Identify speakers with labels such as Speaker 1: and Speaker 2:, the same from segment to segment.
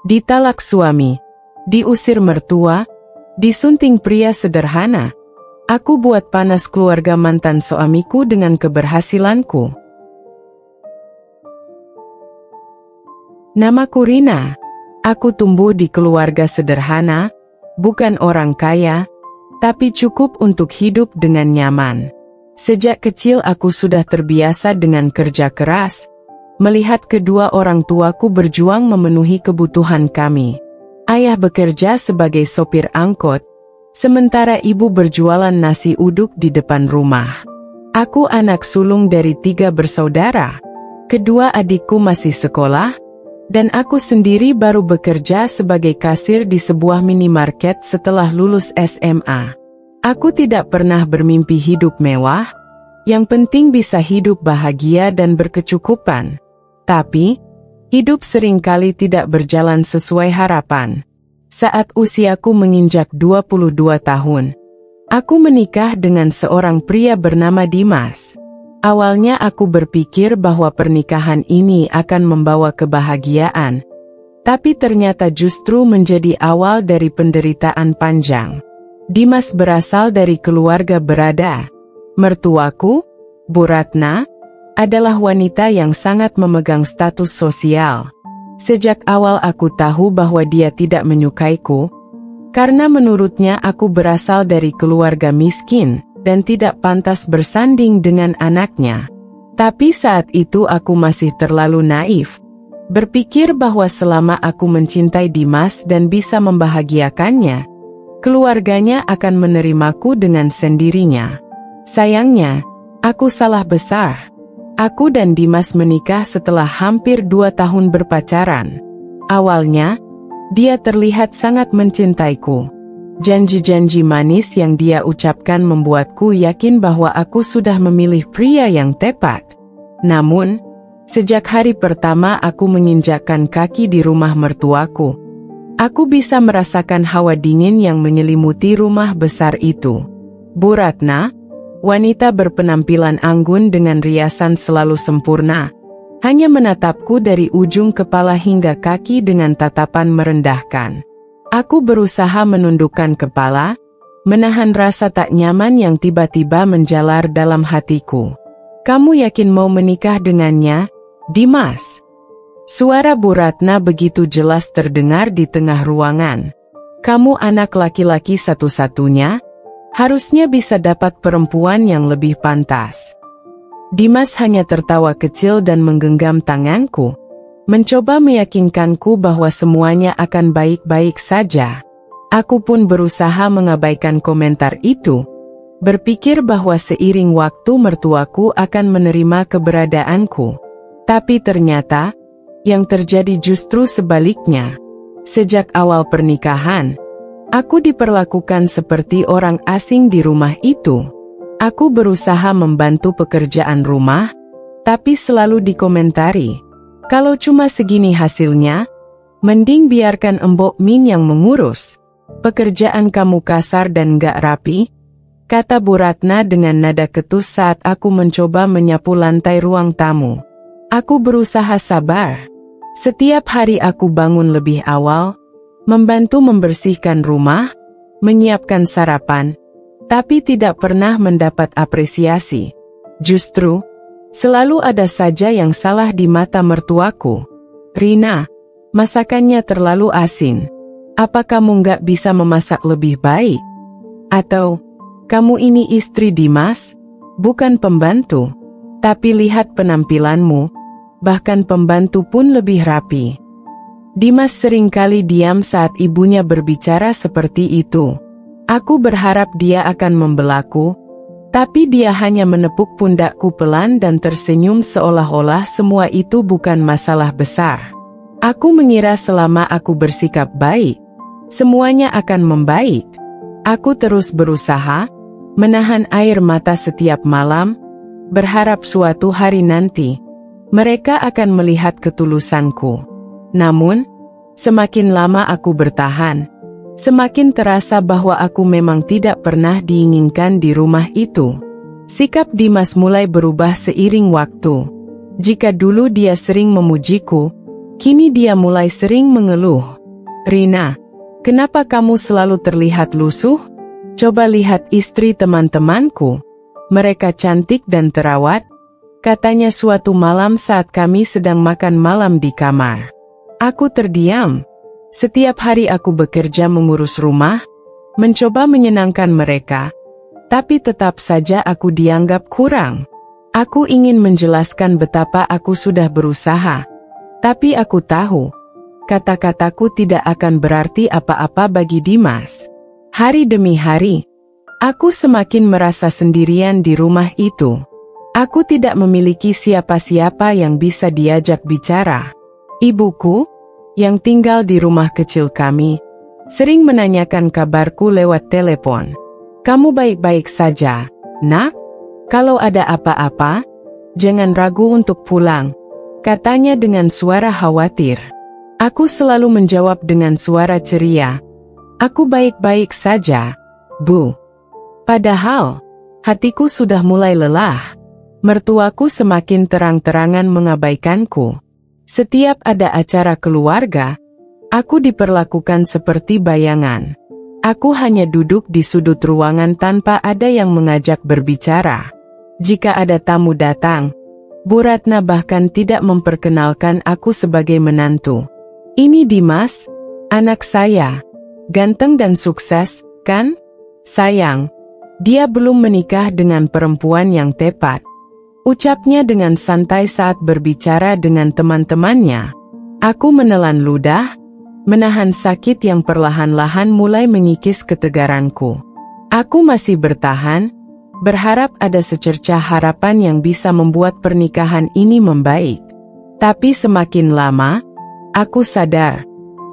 Speaker 1: ditalak suami, diusir mertua, disunting pria sederhana. Aku buat panas keluarga mantan suamiku dengan keberhasilanku. Namaku Rina. Aku tumbuh di keluarga sederhana, bukan orang kaya, tapi cukup untuk hidup dengan nyaman. Sejak kecil aku sudah terbiasa dengan kerja keras, melihat kedua orang tuaku berjuang memenuhi kebutuhan kami. Ayah bekerja sebagai sopir angkot, sementara ibu berjualan nasi uduk di depan rumah. Aku anak sulung dari 3 bersaudara. Kedua adikku masih sekolah, dan aku sendiri baru bekerja sebagai kasir di sebuah minimarket setelah lulus SMA. Aku tidak pernah bermimpi hidup mewah, yang penting bisa hidup bahagia dan berkecukupan. Tapi, hidup seringkali tidak berjalan sesuai harapan. Saat usiaku menginjak 22 tahun, aku menikah dengan seorang pria bernama Dimas. Awalnya aku berpikir bahwa pernikahan ini akan membawa kebahagiaan, tapi ternyata justru menjadi awal dari penderitaan panjang. Dimas berasal dari keluarga berada. Mertuaku, Bu Ratna, adalah wanita yang sangat memegang status sosial. Sejak awal aku tahu bahwa dia tidak menyukaiku, karena menurutnya aku berasal dari keluarga miskin dan tidak pantas bersanding dengan anaknya. Tapi saat itu aku masih terlalu naif, berpikir bahwa selama aku mencintai Dimas dan bisa membahagiakannya, keluarganya akan menerimaku dengan sendirinya. Sayangnya, aku salah besar. Aku dan Dimas menikah setelah hampir 2 tahun berpacaran. Awalnya, dia terlihat sangat mencintaiku. Janji-janji manis yang dia ucapkan membuatku yakin bahwa aku sudah memilih pria yang tepat. Namun, sejak hari pertama aku menginjakkan kaki di rumah mertuaku, aku bisa merasakan hawa dingin yang menyelimuti rumah besar itu. Bu Ratna, wanita berpenampilan anggun dengan riasan selalu sempurna, hanya menatapku dari ujung kepala hingga kaki dengan tatapan merendahkan. Aku berusaha menundukkan kepala, menahan rasa tak nyaman yang tiba-tiba menjalar dalam hatiku. "Kamu yakin mau menikah dengannya, Dimas?" Suara Bu Ratna begitu jelas terdengar di tengah ruangan. "Kamu anak laki-laki satu-satunya, harusnya bisa dapat perempuan yang lebih pantas." Dimas hanya tertawa kecil dan menggenggam tanganku, mencoba meyakinkanku bahwa semuanya akan baik-baik saja. Aku pun berusaha mengabaikan komentar itu, berpikir bahwa seiring waktu mertuaku akan menerima keberadaanku. Tapi ternyata, yang terjadi justru sebaliknya. Sejak awal pernikahan, aku diperlakukan seperti orang asing di rumah itu. Aku berusaha membantu pekerjaan rumah, tapi selalu dikomentari, "Kalau cuma segini hasilnya, mending biarkan Embok Min yang mengurus. Pekerjaan kamu kasar dan gak rapi," kata Bu Ratna dengan nada ketus saat aku mencoba menyapu lantai ruang tamu. Aku berusaha sabar. Setiap hari aku bangun lebih awal, membantu membersihkan rumah, menyiapkan sarapan, tapi tidak pernah mendapat apresiasi. Justru, selalu ada saja yang salah di mata mertuaku. "Rina, masakannya terlalu asin. Apa kamu nggak bisa memasak lebih baik? Atau, kamu ini istri Dimas, bukan pembantu. Tapi lihat penampilanmu, bahkan pembantu pun lebih rapi." Dimas seringkali diam saat ibunya berbicara seperti itu. Aku berharap dia akan membelaku, tapi dia hanya menepuk pundakku pelan dan tersenyum seolah-olah semua itu bukan masalah besar. Aku mengira selama aku bersikap baik, semuanya akan membaik. Aku terus berusaha, menahan air mata setiap malam, berharap suatu hari nanti, mereka akan melihat ketulusanku. Namun, semakin lama aku bertahan, semakin terasa bahwa aku memang tidak pernah diinginkan di rumah itu. Sikap Dimas mulai berubah seiring waktu. Jika dulu dia sering memujiku, Kini dia mulai sering mengeluh. "Rina, kenapa kamu selalu terlihat lusuh? Coba lihat istri teman-temanku. Mereka cantik dan terawat," katanya suatu malam saat kami sedang makan malam di kamar. Aku terdiam. Setiap hari aku bekerja mengurus rumah, mencoba menyenangkan mereka, tapi tetap saja aku dianggap kurang. Aku ingin menjelaskan betapa aku sudah berusaha, tapi aku tahu, kata-kataku tidak akan berarti apa-apa bagi Dimas. Hari demi hari, aku semakin merasa sendirian di rumah itu. Aku tidak memiliki siapa-siapa yang bisa diajak bicara. Ibuku, yang tinggal di rumah kecil kami, sering menanyakan kabarku lewat telepon. "Kamu baik-baik saja, Nak? Kalau ada apa-apa, jangan ragu untuk pulang," katanya dengan suara khawatir. Aku selalu menjawab dengan suara ceria, "Aku baik-baik saja, Bu." Padahal, hatiku sudah mulai lelah. Mertuaku semakin terang-terangan mengabaikanku. Setiap ada acara keluarga, aku diperlakukan seperti bayangan. Aku hanya duduk di sudut ruangan tanpa ada yang mengajak berbicara. Jika ada tamu datang, Bu Ratna bahkan tidak memperkenalkan aku sebagai menantu. "Ini Dimas, anak saya. Ganteng dan sukses, kan? Sayang, dia belum menikah dengan perempuan yang tepat," ucapnya dengan santai saat berbicara dengan teman-temannya. Aku menelan ludah, menahan sakit yang perlahan-lahan mulai mengikis ketegaranku. Aku masih bertahan, berharap ada secercah harapan yang bisa membuat pernikahan ini membaik. Tapi semakin lama, aku sadar,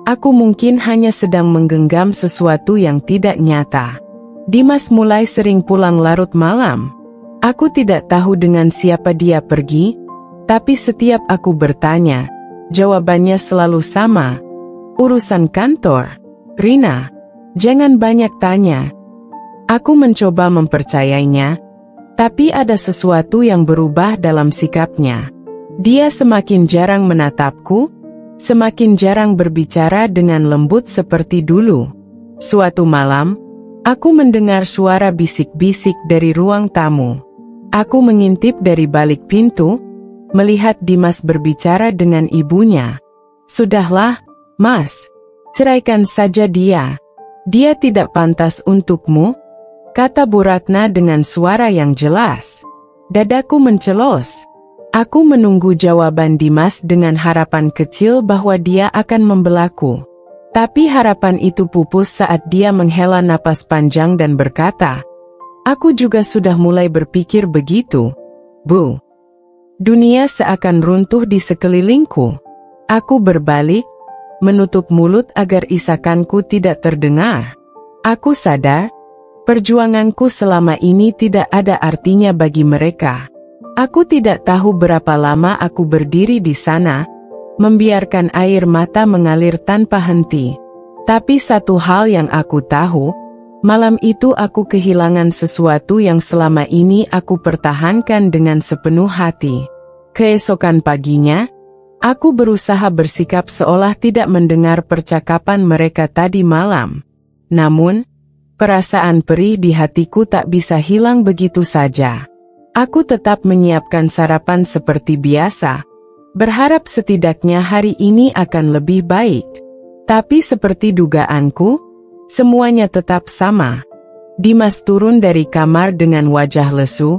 Speaker 1: aku mungkin hanya sedang menggenggam sesuatu yang tidak nyata. Dimas mulai sering pulang larut malam. Aku tidak tahu dengan siapa dia pergi, tapi setiap aku bertanya, jawabannya selalu sama. "Urusan kantor, Rina. Jangan banyak tanya." Aku mencoba mempercayainya, tapi ada sesuatu yang berubah dalam sikapnya. Dia semakin jarang menatapku, semakin jarang berbicara dengan lembut seperti dulu. Suatu malam, aku mendengar suara bisik-bisik dari ruang tamu. Aku mengintip dari balik pintu, melihat Dimas berbicara dengan ibunya. "Sudahlah, Mas. Ceraikan saja dia. Dia tidak pantas untukmu," kata Bu Ratna dengan suara yang jelas. Dadaku mencelos. Aku menunggu jawaban Dimas dengan harapan kecil bahwa dia akan membelaku. Tapi harapan itu pupus saat dia menghela napas panjang dan berkata, "Aku juga sudah mulai berpikir begitu, Bu. Dunia seakan runtuh di sekelilingku." Aku berbalik, menutup mulut agar isakanku tidak terdengar. Aku sadar, perjuanganku selama ini tidak ada artinya bagi mereka. Aku tidak tahu berapa lama aku berdiri di sana, membiarkan air mata mengalir tanpa henti. Tapi satu hal yang aku tahu, malam itu aku kehilangan sesuatu yang selama ini aku pertahankan dengan sepenuh hati. Keesokan paginya, aku berusaha bersikap seolah tidak mendengar percakapan mereka tadi malam. Namun, perasaan perih di hatiku tak bisa hilang begitu saja. Aku tetap menyiapkan sarapan seperti biasa, berharap setidaknya hari ini akan lebih baik. Tapi seperti dugaanku, semuanya tetap sama. Dimas turun dari kamar dengan wajah lesu,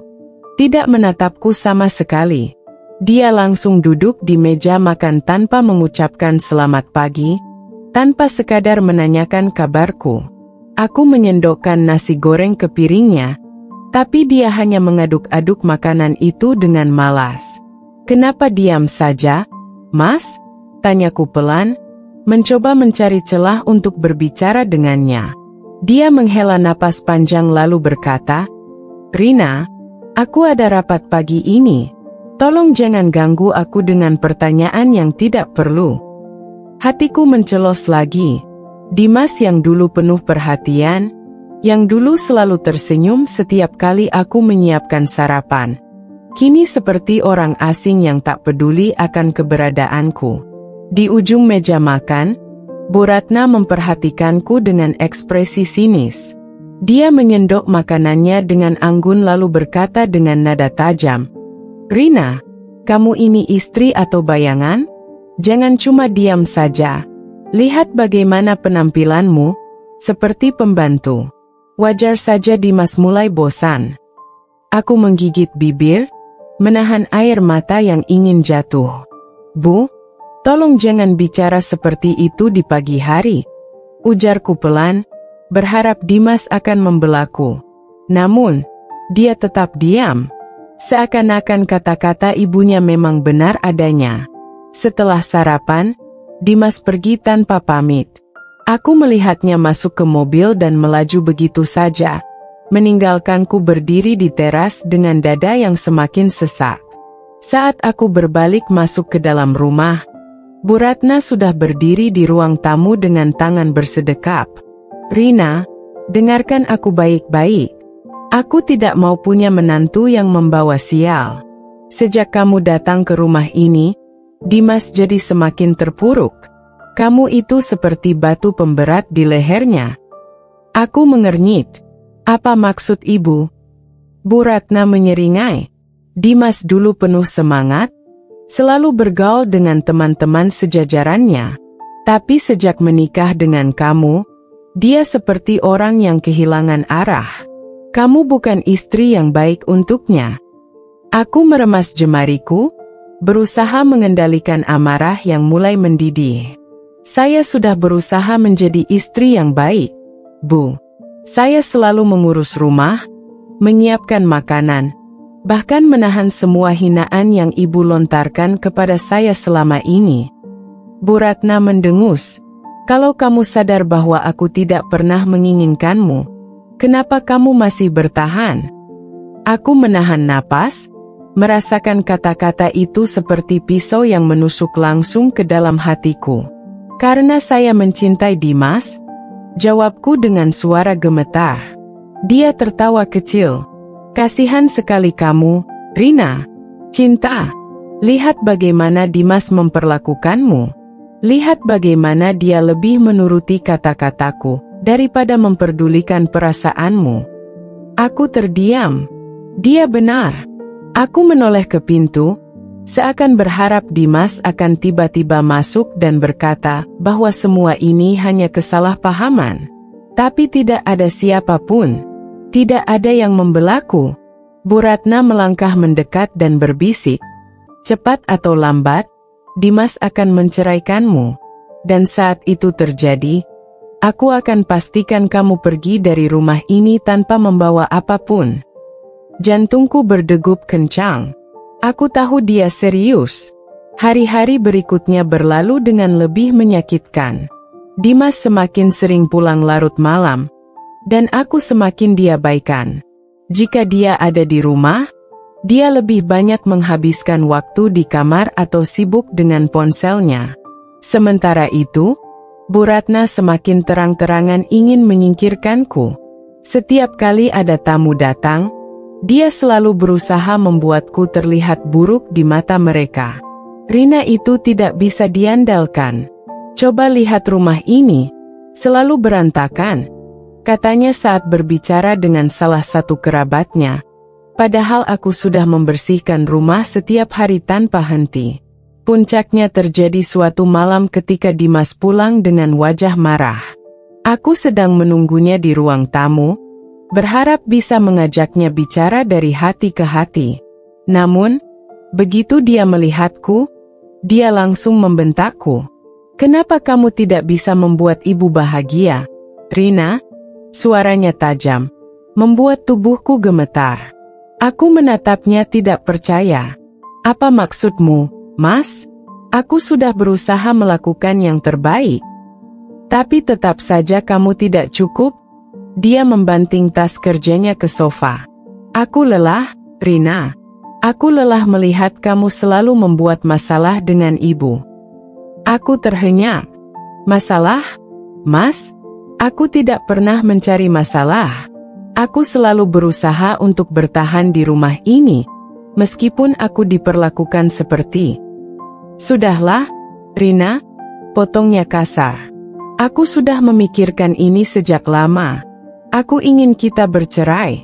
Speaker 1: tidak menatapku sama sekali. Dia langsung duduk di meja makan tanpa mengucapkan selamat pagi, tanpa sekadar menanyakan kabarku. Aku menyendokkan nasi goreng ke piringnya, tapi dia hanya mengaduk-aduk makanan itu dengan malas. "Kenapa diam saja, Mas?" tanyaku pelan, mencoba mencari celah untuk berbicara dengannya. Dia menghela napas panjang lalu berkata, "Rina, aku ada rapat pagi ini. Tolong jangan ganggu aku dengan pertanyaan yang tidak perlu." Hatiku mencelos lagi. Dimas yang dulu penuh perhatian, yang dulu selalu tersenyum setiap kali aku menyiapkan sarapan, kini seperti orang asing yang tak peduli akan keberadaanku. Di ujung meja makan, Bu Ratna memperhatikanku dengan ekspresi sinis. Dia menyendok makanannya dengan anggun lalu berkata dengan nada tajam, "Rina, kamu ini istri atau bayangan? Jangan cuma diam saja. Lihat bagaimana penampilanmu, seperti pembantu." Wajar saja Dimas mulai bosan. Aku menggigit bibir, menahan air mata yang ingin jatuh. "Bu, tolong jangan bicara seperti itu di pagi hari," ujarku pelan, berharap Dimas akan membelaku. Namun, dia tetap diam. Seakan-akan kata-kata ibunya memang benar adanya. Setelah sarapan, Dimas pergi tanpa pamit. Aku melihatnya masuk ke mobil dan melaju begitu saja, meninggalkanku berdiri di teras dengan dada yang semakin sesak. Saat aku berbalik masuk ke dalam rumah, Bu Ratna sudah berdiri di ruang tamu dengan tangan bersedekap. "Rina, dengarkan aku baik-baik. Aku tidak mau punya menantu yang membawa sial. Sejak kamu datang ke rumah ini, Dimas jadi semakin terpuruk. Kamu itu seperti batu pemberat di lehernya." Aku mengernyit. "Apa maksud ibu?" Bu Ratna menyeringai. "Dimas dulu penuh semangat, selalu bergaul dengan teman-teman sejajarannya. Tapi sejak menikah dengan kamu, dia seperti orang yang kehilangan arah. Kamu bukan istri yang baik untuknya." Aku meremas jemariku, berusaha mengendalikan amarah yang mulai mendidih. "Saya sudah berusaha menjadi istri yang baik, Bu. Saya selalu mengurus rumah, menyiapkan makanan, bahkan menahan semua hinaan yang ibu lontarkan kepada saya selama ini." Bu Ratna mendengus. "Kalau kamu sadar bahwa aku tidak pernah menginginkanmu, kenapa kamu masih bertahan?" Aku menahan napas, merasakan kata-kata itu seperti pisau yang menusuk langsung ke dalam hatiku. "Karena saya mencintai Dimas," jawabku dengan suara gemetar. Dia tertawa kecil. "Kasihan sekali kamu, Rina. Cinta. Lihat bagaimana Dimas memperlakukanmu. Lihat bagaimana dia lebih menuruti kata-kataku daripada memperdulikan perasaanmu." Aku terdiam. Dia benar. Aku menoleh ke pintu, seakan berharap Dimas akan tiba-tiba masuk dan berkata bahwa semua ini hanya kesalahpahaman. Tapi tidak ada siapapun. Tidak ada yang membelaku. Bu Ratna melangkah mendekat dan berbisik, "Cepat atau lambat, Dimas akan menceraikanmu. Dan saat itu terjadi, aku akan pastikan kamu pergi dari rumah ini tanpa membawa apapun." Jantungku berdegup kencang. Aku tahu dia serius. Hari-hari berikutnya berlalu dengan lebih menyakitkan. Dimas semakin sering pulang larut malam, dan aku semakin diabaikan. Jika dia ada di rumah, dia lebih banyak menghabiskan waktu di kamar atau sibuk dengan ponselnya. Sementara itu, Bu Ratna semakin terang-terangan ingin menyingkirkanku. Setiap kali ada tamu datang, dia selalu berusaha membuatku terlihat buruk di mata mereka. "Rina itu tidak bisa diandalkan. Coba lihat rumah ini, selalu berantakan," katanya saat berbicara dengan salah satu kerabatnya. Padahal aku sudah membersihkan rumah setiap hari tanpa henti. Puncaknya terjadi suatu malam ketika Dimas pulang dengan wajah marah. Aku sedang menunggunya di ruang tamu, berharap bisa mengajaknya bicara dari hati ke hati. Namun, begitu dia melihatku, dia langsung membentakku. "Kenapa kamu tidak bisa membuat ibu bahagia, Rina?" Suaranya tajam, membuat tubuhku gemetar. Aku menatapnya tidak percaya. "Apa maksudmu, Mas? Aku sudah berusaha melakukan yang terbaik. Tapi tetap saja kamu tidak cukup." Dia membanting tas kerjanya ke sofa. "Aku lelah, Rina. Aku lelah melihat kamu selalu membuat masalah dengan ibu." Aku terhenyak. "Masalah? Mas? Aku tidak pernah mencari masalah. Aku selalu berusaha untuk bertahan di rumah ini, meskipun aku diperlakukan seperti..." "Sudahlah, Rina, potongnya kasar. Aku sudah memikirkan ini sejak lama. Aku ingin kita bercerai.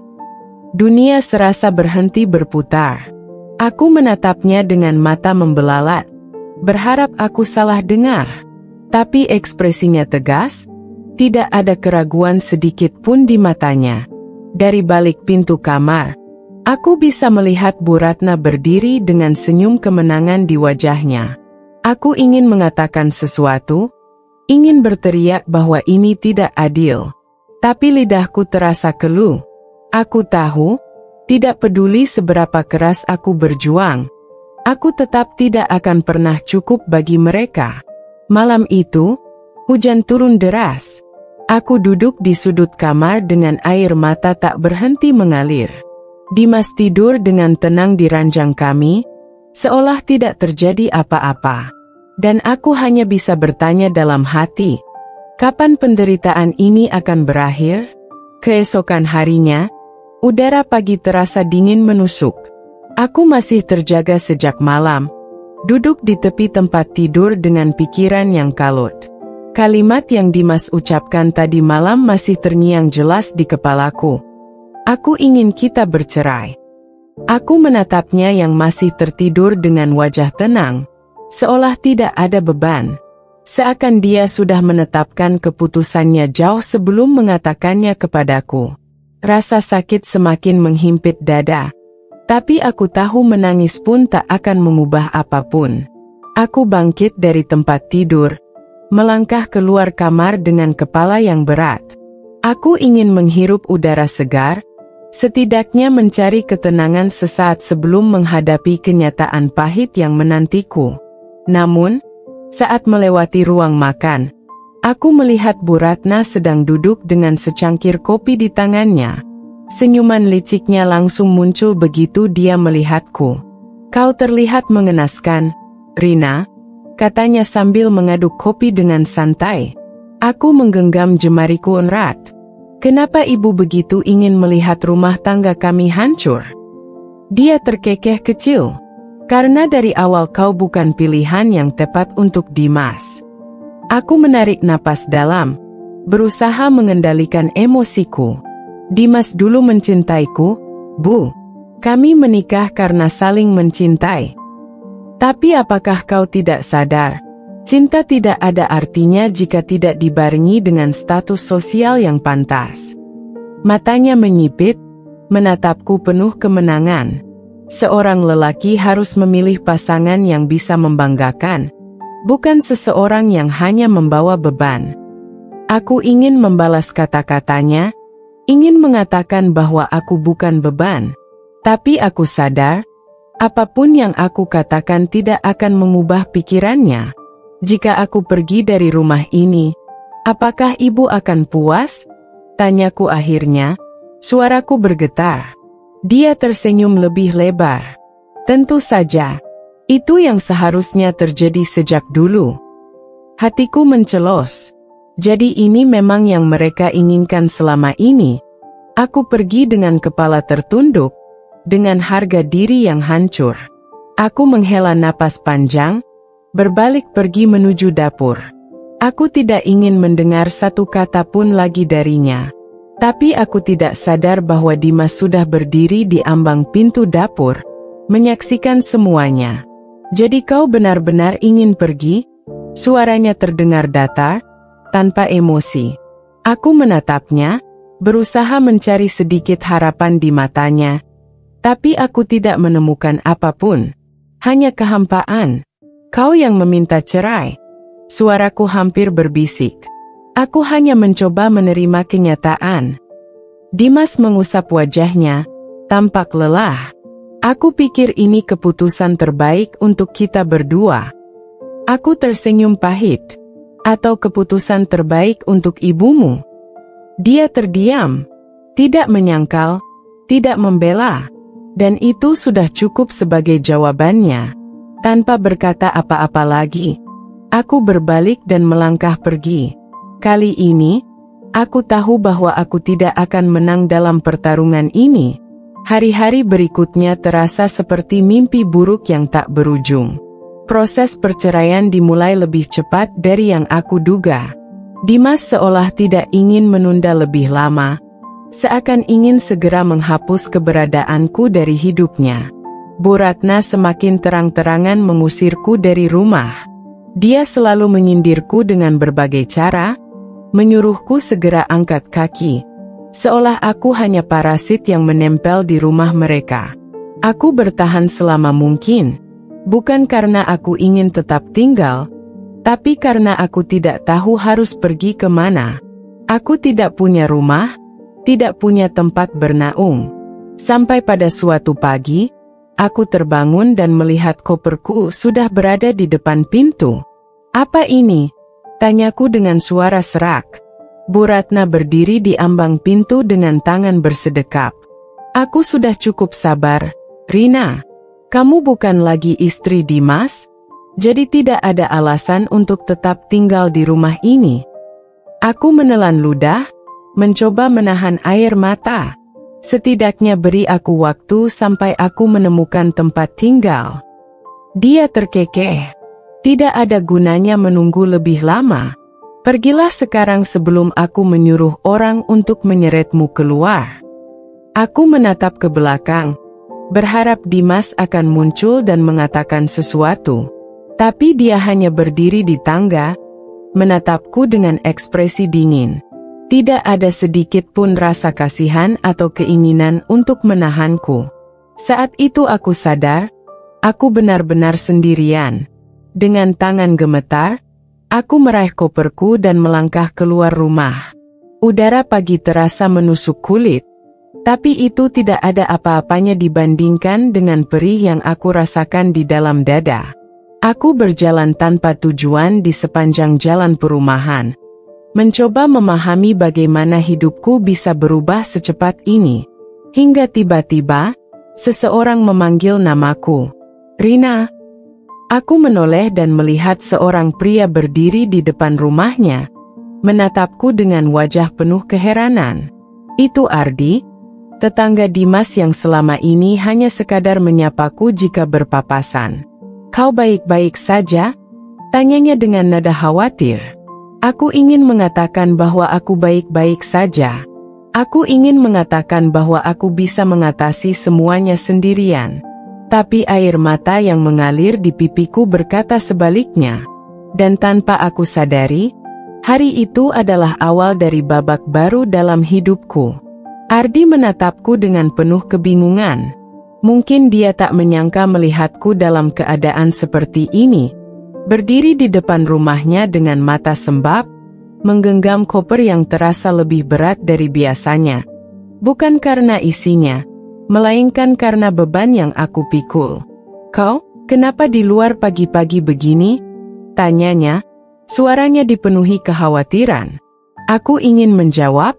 Speaker 1: Dunia serasa berhenti berputar. Aku menatapnya dengan mata membelalat, berharap aku salah dengar. Tapi ekspresinya tegas, tidak ada keraguan sedikit pun di matanya. Dari balik pintu kamar, aku bisa melihat Bu Ratna berdiri dengan senyum kemenangan di wajahnya. Aku ingin mengatakan sesuatu, ingin berteriak bahwa ini tidak adil. Tapi lidahku terasa keluh. Aku tahu, tidak peduli seberapa keras aku berjuang, aku tetap tidak akan pernah cukup bagi mereka. Malam itu, hujan turun deras. Aku duduk di sudut kamar dengan air mata tak berhenti mengalir. Dimas tidur dengan tenang di ranjang kami, seolah tidak terjadi apa-apa. Dan aku hanya bisa bertanya dalam hati, kapan penderitaan ini akan berakhir? Keesokan harinya, udara pagi terasa dingin menusuk. Aku masih terjaga sejak malam, duduk di tepi tempat tidur dengan pikiran yang kalut. Kalimat yang Dimas ucapkan tadi malam masih terngiang jelas di kepalaku. Aku ingin kita bercerai. Aku menatapnya yang masih tertidur dengan wajah tenang, seolah tidak ada beban. Seakan dia sudah menetapkan keputusannya jauh sebelum mengatakannya kepadaku. Rasa sakit semakin menghimpit dada. Tapi aku tahu menangis pun tak akan mengubah apapun. Aku bangkit dari tempat tidur, melangkah keluar kamar dengan kepala yang berat. Aku ingin menghirup udara segar, setidaknya mencari ketenangan sesaat sebelum menghadapi kenyataan pahit yang menantiku. Namun, saat melewati ruang makan, aku melihat Bu Ratna sedang duduk dengan secangkir kopi di tangannya. Senyuman liciknya langsung muncul begitu dia melihatku. Kau terlihat mengenaskan, Rina, katanya sambil mengaduk kopi dengan santai. Aku menggenggam jemariku erat. Kenapa ibu begitu ingin melihat rumah tangga kami hancur? Dia terkekeh kecil. Karena dari awal kau bukan pilihan yang tepat untuk Dimas. Aku menarik napas dalam, berusaha mengendalikan emosiku. Dimas dulu mencintaiku, Bu. Kami menikah karena saling mencintai. Tapi apakah kau tidak sadar, cinta tidak ada artinya jika tidak dibarengi dengan status sosial yang pantas. Matanya menyipit, menatapku penuh kemenangan. Seorang lelaki harus memilih pasangan yang bisa membanggakan, bukan seseorang yang hanya membawa beban. Aku ingin membalas kata-katanya, ingin mengatakan bahwa aku bukan beban. Tapi aku sadar, apapun yang aku katakan tidak akan mengubah pikirannya. Jika aku pergi dari rumah ini, apakah ibu akan puas? Tanyaku akhirnya, suaraku bergetar. Dia tersenyum lebih lebar. Tentu saja, itu yang seharusnya terjadi sejak dulu. Hatiku mencelos. Jadi ini memang yang mereka inginkan selama ini. Aku pergi dengan kepala tertunduk, dengan harga diri yang hancur. Aku menghela napas panjang, berbalik pergi menuju dapur. Aku tidak ingin mendengar satu kata pun lagi darinya. Tapi aku tidak sadar bahwa Dimas sudah berdiri di ambang pintu dapur, menyaksikan semuanya. Jadi kau benar-benar ingin pergi? Suaranya terdengar datar, tanpa emosi. Aku menatapnya, berusaha mencari sedikit harapan di matanya. Tapi aku tidak menemukan apapun. Hanya kehampaan. Kau yang meminta cerai. Suaraku hampir berbisik. Aku hanya mencoba menerima kenyataan. Dimas mengusap wajahnya, tampak lelah. Aku pikir ini keputusan terbaik untuk kita berdua. Aku tersenyum pahit. Atau keputusan terbaik untuk ibumu? Dia terdiam. Tidak menyangkal, tidak membela. Dan itu sudah cukup sebagai jawabannya. Tanpa berkata apa-apa lagi, aku berbalik dan melangkah pergi. Kali ini, aku tahu bahwa aku tidak akan menang dalam pertarungan ini. Hari-hari berikutnya terasa seperti mimpi buruk yang tak berujung. Proses perceraian dimulai lebih cepat dari yang aku duga. Dimas seolah tidak ingin menunda lebih lama, seakan ingin segera menghapus keberadaanku dari hidupnya. Bu Ratna semakin terang-terangan mengusirku dari rumah. Dia selalu menyindirku dengan berbagai cara, menyuruhku segera angkat kaki, seolah aku hanya parasit yang menempel di rumah mereka. Aku bertahan selama mungkin, bukan karena aku ingin tetap tinggal, tapi karena aku tidak tahu harus pergi kemana. Aku tidak punya rumah, tidak punya tempat bernaung. Sampai pada suatu pagi, aku terbangun dan melihat koperku sudah berada di depan pintu. "Apa ini?" tanyaku dengan suara serak. Bu Ratna berdiri di ambang pintu dengan tangan bersedekap. "Aku sudah cukup sabar, Rina. Kamu bukan lagi istri Dimas, jadi tidak ada alasan untuk tetap tinggal di rumah ini." Aku menelan ludah, mencoba menahan air mata. "Setidaknya beri aku waktu sampai aku menemukan tempat tinggal." Dia terkekeh. "Tidak ada gunanya menunggu lebih lama. Pergilah sekarang sebelum aku menyuruh orang untuk menyeretmu keluar." Aku menatap ke belakang, berharap Dimas akan muncul dan mengatakan sesuatu. Tapi dia hanya berdiri di tangga, menatapku dengan ekspresi dingin. Tidak ada sedikit pun rasa kasihan atau keinginan untuk menahanku. Saat itu aku sadar, aku benar-benar sendirian. Dengan tangan gemetar, aku meraih koperku dan melangkah keluar rumah. Udara pagi terasa menusuk kulit, tapi itu tidak ada apa-apanya dibandingkan dengan perih yang aku rasakan di dalam dada. Aku berjalan tanpa tujuan di sepanjang jalan perumahan, mencoba memahami bagaimana hidupku bisa berubah secepat ini. Hingga tiba-tiba, seseorang memanggil namaku. "Rina." Aku menoleh dan melihat seorang pria berdiri di depan rumahnya, menatapku dengan wajah penuh keheranan. Itu Ardi, tetangga Dimas yang selama ini hanya sekadar menyapaku jika berpapasan. "Kau baik-baik saja?" tanyanya dengan nada khawatir. Aku ingin mengatakan bahwa aku baik-baik saja. Aku ingin mengatakan bahwa aku bisa mengatasi semuanya sendirian. Tapi air mata yang mengalir di pipiku berkata sebaliknya. Dan tanpa aku sadari, hari itu adalah awal dari babak baru dalam hidupku. Ardi menatapku dengan penuh kebingungan. Mungkin dia tak menyangka melihatku dalam keadaan seperti ini, berdiri di depan rumahnya dengan mata sembab, menggenggam koper yang terasa lebih berat dari biasanya. Bukan karena isinya, melainkan karena beban yang aku pikul. "Kau, kenapa di luar pagi-pagi begini?" tanyanya, suaranya dipenuhi kekhawatiran. Aku ingin menjawab,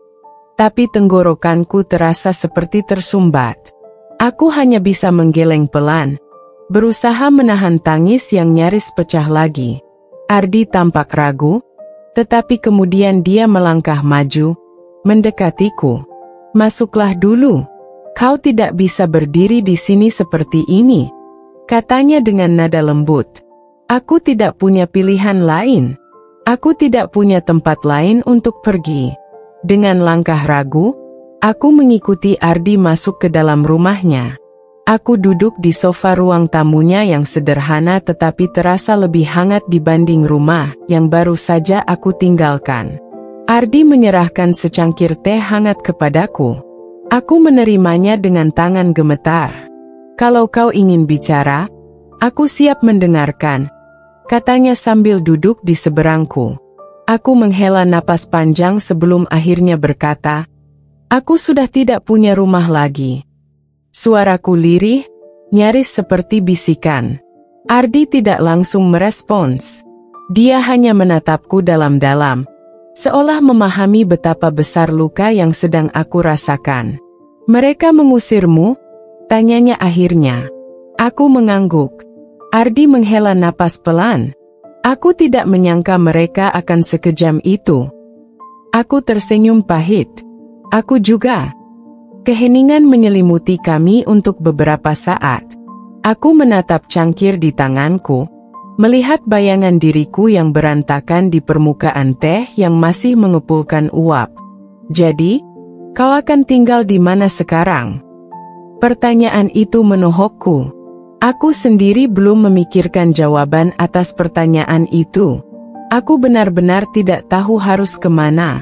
Speaker 1: tapi tenggorokanku terasa seperti tersumbat. Aku hanya bisa menggeleng pelan, berusaha menahan tangis yang nyaris pecah lagi. Ardi tampak ragu, tetapi kemudian dia melangkah maju, mendekatiku. "Masuklah dulu. Kau tidak bisa berdiri di sini seperti ini," katanya dengan nada lembut. "Aku tidak punya pilihan lain. Aku tidak punya tempat lain untuk pergi." Dengan langkah ragu, aku mengikuti Ardi masuk ke dalam rumahnya. Aku duduk di sofa ruang tamunya yang sederhana tetapi terasa lebih hangat dibanding rumah yang baru saja aku tinggalkan. Ardi menyerahkan secangkir teh hangat kepadaku. Aku menerimanya dengan tangan gemetar. "Kalau kau ingin bicara, aku siap mendengarkan," katanya sambil duduk di seberangku. Aku menghela napas panjang sebelum akhirnya berkata, "Aku sudah tidak punya rumah lagi." Suaraku lirih, nyaris seperti bisikan. Ardi tidak langsung merespons. Dia hanya menatapku dalam-dalam, seolah memahami betapa besar luka yang sedang aku rasakan. "Mereka mengusirmu?" tanyanya akhirnya. Aku mengangguk. Ardi menghela napas pelan. Aku tidak menyangka mereka akan sekejam itu. Aku tersenyum pahit. Aku juga. Keheningan menyelimuti kami untuk beberapa saat. Aku menatap cangkir di tanganku, Melihat bayangan diriku yang berantakan di permukaan teh yang masih mengepulkan uap. Jadi, kau akan tinggal di mana sekarang? Pertanyaan itu menohokku. Aku sendiri belum memikirkan jawaban atas pertanyaan itu. Aku benar-benar tidak tahu harus kemana.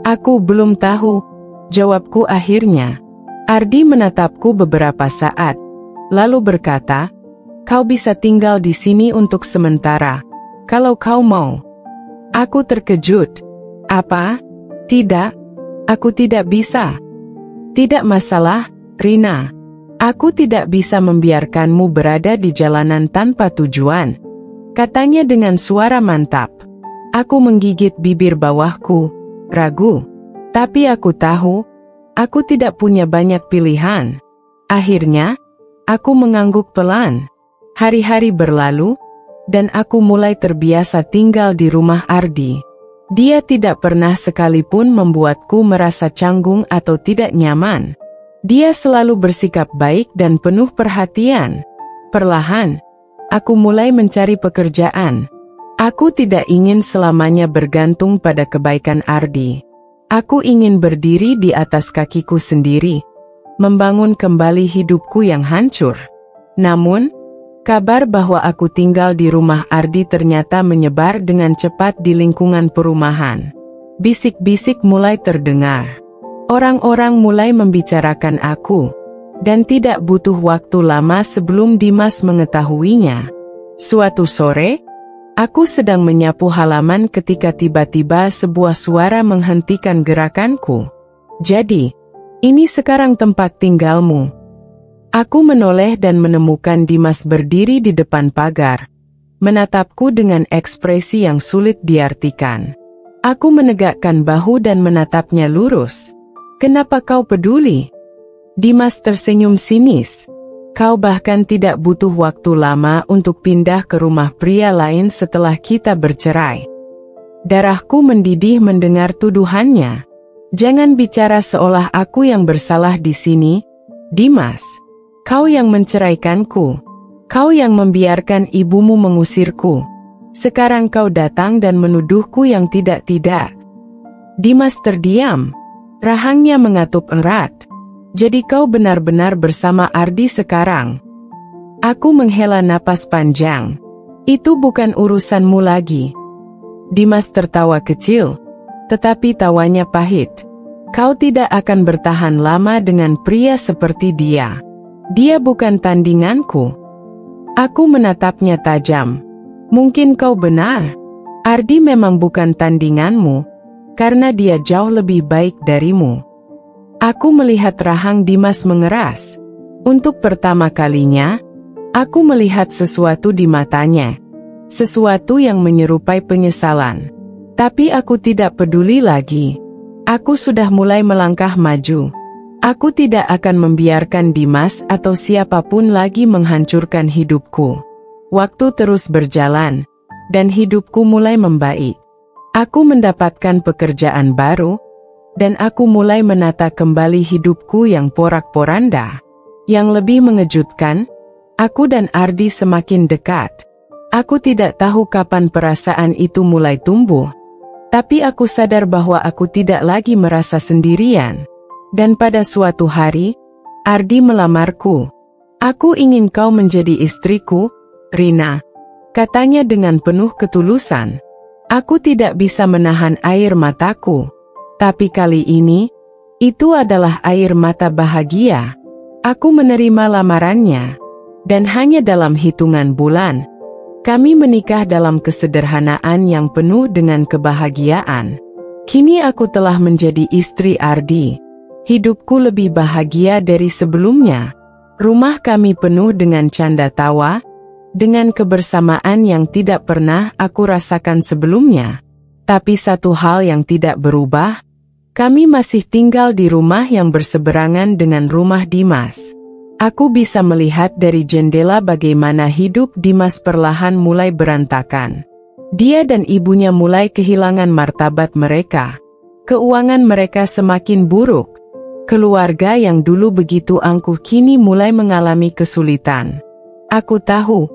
Speaker 1: Aku belum tahu, jawabku akhirnya. Ardi menatapku beberapa saat, lalu berkata, kau bisa tinggal di sini untuk sementara, kalau kau mau. Aku terkejut. Apa? Tidak, aku tidak bisa. Tidak masalah, Rina. Aku tidak bisa membiarkanmu berada di jalanan tanpa tujuan, katanya dengan suara mantap. Aku menggigit bibir bawahku, ragu. Tapi aku tahu, aku tidak punya banyak pilihan. Akhirnya, aku mengangguk pelan. Hari-hari berlalu, dan aku mulai terbiasa tinggal di rumah Ardi. Dia tidak pernah sekalipun membuatku merasa canggung atau tidak nyaman. Dia selalu bersikap baik dan penuh perhatian. Perlahan, aku mulai mencari pekerjaan. Aku tidak ingin selamanya bergantung pada kebaikan Ardi. Aku ingin berdiri di atas kakiku sendiri, membangun kembali hidupku yang hancur. Namun, kabar bahwa aku tinggal di rumah Ardi ternyata menyebar dengan cepat di lingkungan perumahan. Bisik-bisik mulai terdengar. Orang-orang mulai membicarakan aku, dan tidak butuh waktu lama sebelum Dimas mengetahuinya. Suatu sore, aku sedang menyapu halaman ketika tiba-tiba sebuah suara menghentikan gerakanku. Jadi, ini sekarang tempat tinggalmu. Aku menoleh dan menemukan Dimas berdiri di depan pagar, menatapku dengan ekspresi yang sulit diartikan. Aku menegakkan bahu dan menatapnya lurus. Kenapa kau peduli? Dimas tersenyum sinis. Kau bahkan tidak butuh waktu lama untuk pindah ke rumah pria lain setelah kita bercerai. Darahku mendidih mendengar tuduhannya. Jangan bicara seolah aku yang bersalah di sini, Dimas. Kau yang menceraikanku. Kau yang membiarkan ibumu mengusirku. Sekarang kau datang dan menuduhku yang tidak-tidak. Dimas terdiam. Rahangnya mengatup erat. Jadi kau benar-benar bersama Ardi sekarang? Aku menghela napas panjang. Itu bukan urusanmu lagi. Dimas tertawa kecil, tetapi tawanya pahit. Kau tidak akan bertahan lama dengan pria seperti dia. Dia bukan tandinganku. Aku menatapnya tajam. Mungkin kau benar. Ardi memang bukan tandinganmu, karena dia jauh lebih baik darimu. Aku melihat rahang Dimas mengeras. Untuk pertama kalinya, aku melihat sesuatu di matanya. Sesuatu yang menyerupai penyesalan. Tapi aku tidak peduli lagi. Aku sudah mulai melangkah maju. Aku tidak akan membiarkan Dimas atau siapapun lagi menghancurkan hidupku. Waktu terus berjalan, dan hidupku mulai membaik. Aku mendapatkan pekerjaan baru, dan aku mulai menata kembali hidupku yang porak-poranda. Yang lebih mengejutkan, aku dan Ardi semakin dekat. Aku tidak tahu kapan perasaan itu mulai tumbuh, tapi aku sadar bahwa aku tidak lagi merasa sendirian. Dan pada suatu hari, Ardi melamarku. Aku ingin kau menjadi istriku, Rina, katanya dengan penuh ketulusan. Aku tidak bisa menahan air mataku. Tapi kali ini, itu adalah air mata bahagia. Aku menerima lamarannya. Dan hanya dalam hitungan bulan, kami menikah dalam kesederhanaan yang penuh dengan kebahagiaan. Kini aku telah menjadi istri Ardi. Hidupku lebih bahagia dari sebelumnya. Rumah kami penuh dengan canda tawa, dengan kebersamaan yang tidak pernah aku rasakan sebelumnya. Tapi satu hal yang tidak berubah, kami masih tinggal di rumah yang berseberangan dengan rumah Dimas. Aku bisa melihat dari jendela bagaimana hidup Dimas perlahan mulai berantakan. Dia dan ibunya mulai kehilangan martabat mereka. Keuangan mereka semakin buruk. Keluarga yang dulu begitu angkuh kini mulai mengalami kesulitan. Aku tahu,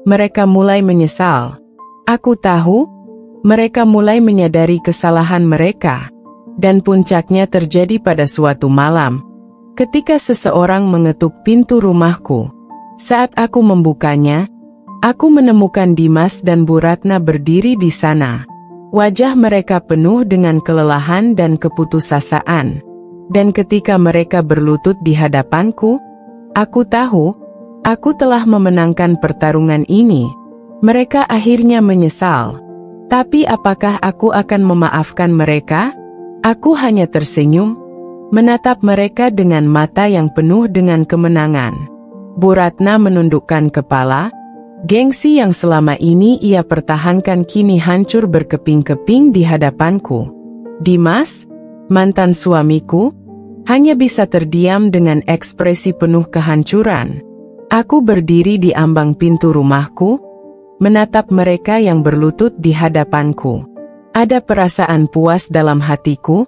Speaker 1: mereka mulai menyesal. Aku tahu, mereka mulai menyadari kesalahan mereka. Dan puncaknya terjadi pada suatu malam, ketika seseorang mengetuk pintu rumahku. Saat aku membukanya, aku menemukan Dimas dan Bu Ratna berdiri di sana. Wajah mereka penuh dengan kelelahan dan keputusasaan. Dan ketika mereka berlutut di hadapanku, aku tahu, aku telah memenangkan pertarungan ini. Mereka akhirnya menyesal. Tapi apakah aku akan memaafkan mereka? Aku hanya tersenyum, menatap mereka dengan mata yang penuh dengan kemenangan. Bu Ratna menundukkan kepala. Gengsi yang selama ini ia pertahankan kini hancur berkeping-keping di hadapanku. Dimas, mantan suamiku, hanya bisa terdiam dengan ekspresi penuh kehancuran. Aku berdiri di ambang pintu rumahku, menatap mereka yang berlutut di hadapanku. Ada perasaan puas dalam hatiku,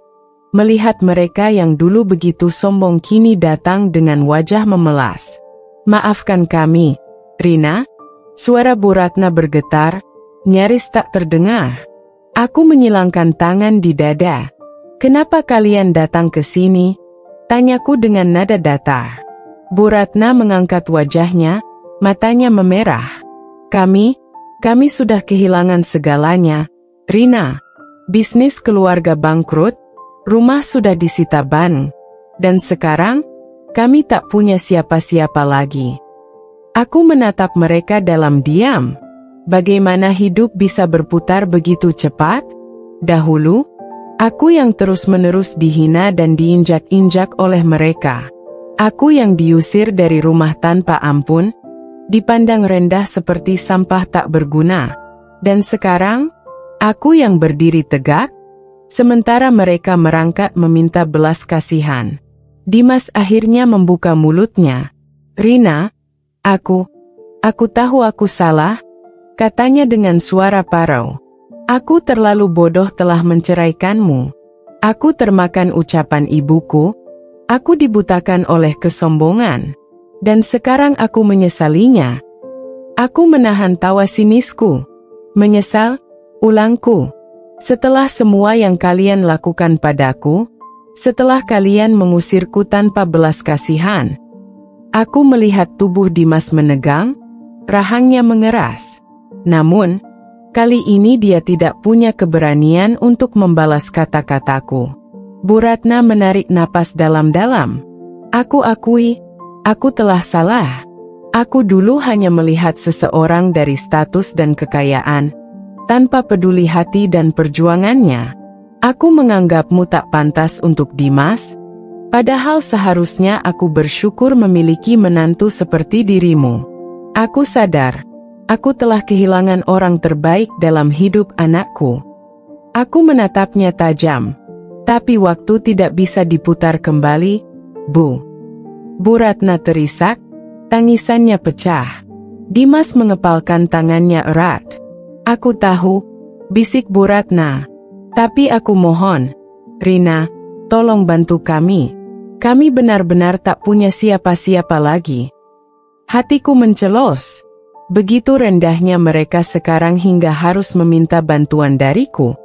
Speaker 1: melihat mereka yang dulu begitu sombong kini datang dengan wajah memelas. Maafkan kami, Rina. Suara Bu Ratna bergetar, nyaris tak terdengar. Aku menyilangkan tangan di dada. Kenapa kalian datang ke sini? Tanyaku dengan nada datar. Bu Ratna mengangkat wajahnya, matanya memerah. Kami sudah kehilangan segalanya, Rina. Bisnis keluarga bangkrut, rumah sudah disita bank, dan sekarang, kami tak punya siapa-siapa lagi. Aku menatap mereka dalam diam. Bagaimana hidup bisa berputar begitu cepat? Dahulu, aku yang terus-menerus dihina dan diinjak-injak oleh mereka. Aku yang diusir dari rumah tanpa ampun, dipandang rendah seperti sampah tak berguna. Dan sekarang, aku yang berdiri tegak, sementara mereka merangkak meminta belas kasihan. Dimas akhirnya membuka mulutnya. Rina, Aku tahu aku salah, katanya dengan suara parau. Aku terlalu bodoh telah menceraikanmu. Aku termakan ucapan ibuku, aku dibutakan oleh kesombongan. Dan sekarang aku menyesalinya. Aku menahan tawa sinisku. Menyesal, ulangku. Setelah semua yang kalian lakukan padaku, setelah kalian mengusirku tanpa belas kasihan, aku melihat tubuh Dimas menegang, rahangnya mengeras. Namun, kali ini dia tidak punya keberanian untuk membalas kata-kataku. Bu Ratna menarik napas dalam-dalam. Aku akui, aku telah salah. Aku dulu hanya melihat seseorang dari status dan kekayaan, tanpa peduli hati dan perjuangannya. Aku menganggapmu tak pantas untuk Dimas, padahal seharusnya aku bersyukur memiliki menantu seperti dirimu. Aku sadar, aku telah kehilangan orang terbaik dalam hidup anakku. Aku menatapnya tajam. Tapi waktu tidak bisa diputar kembali, Bu. Bu Ratna terisak, tangisannya pecah. Dimas mengepalkan tangannya erat. Aku tahu, bisik Bu Ratna. Tapi aku mohon, Rina, tolong bantu kami. Kami benar-benar tak punya siapa-siapa lagi. Hatiku mencelos. Begitu rendahnya mereka sekarang hingga harus meminta bantuan dariku.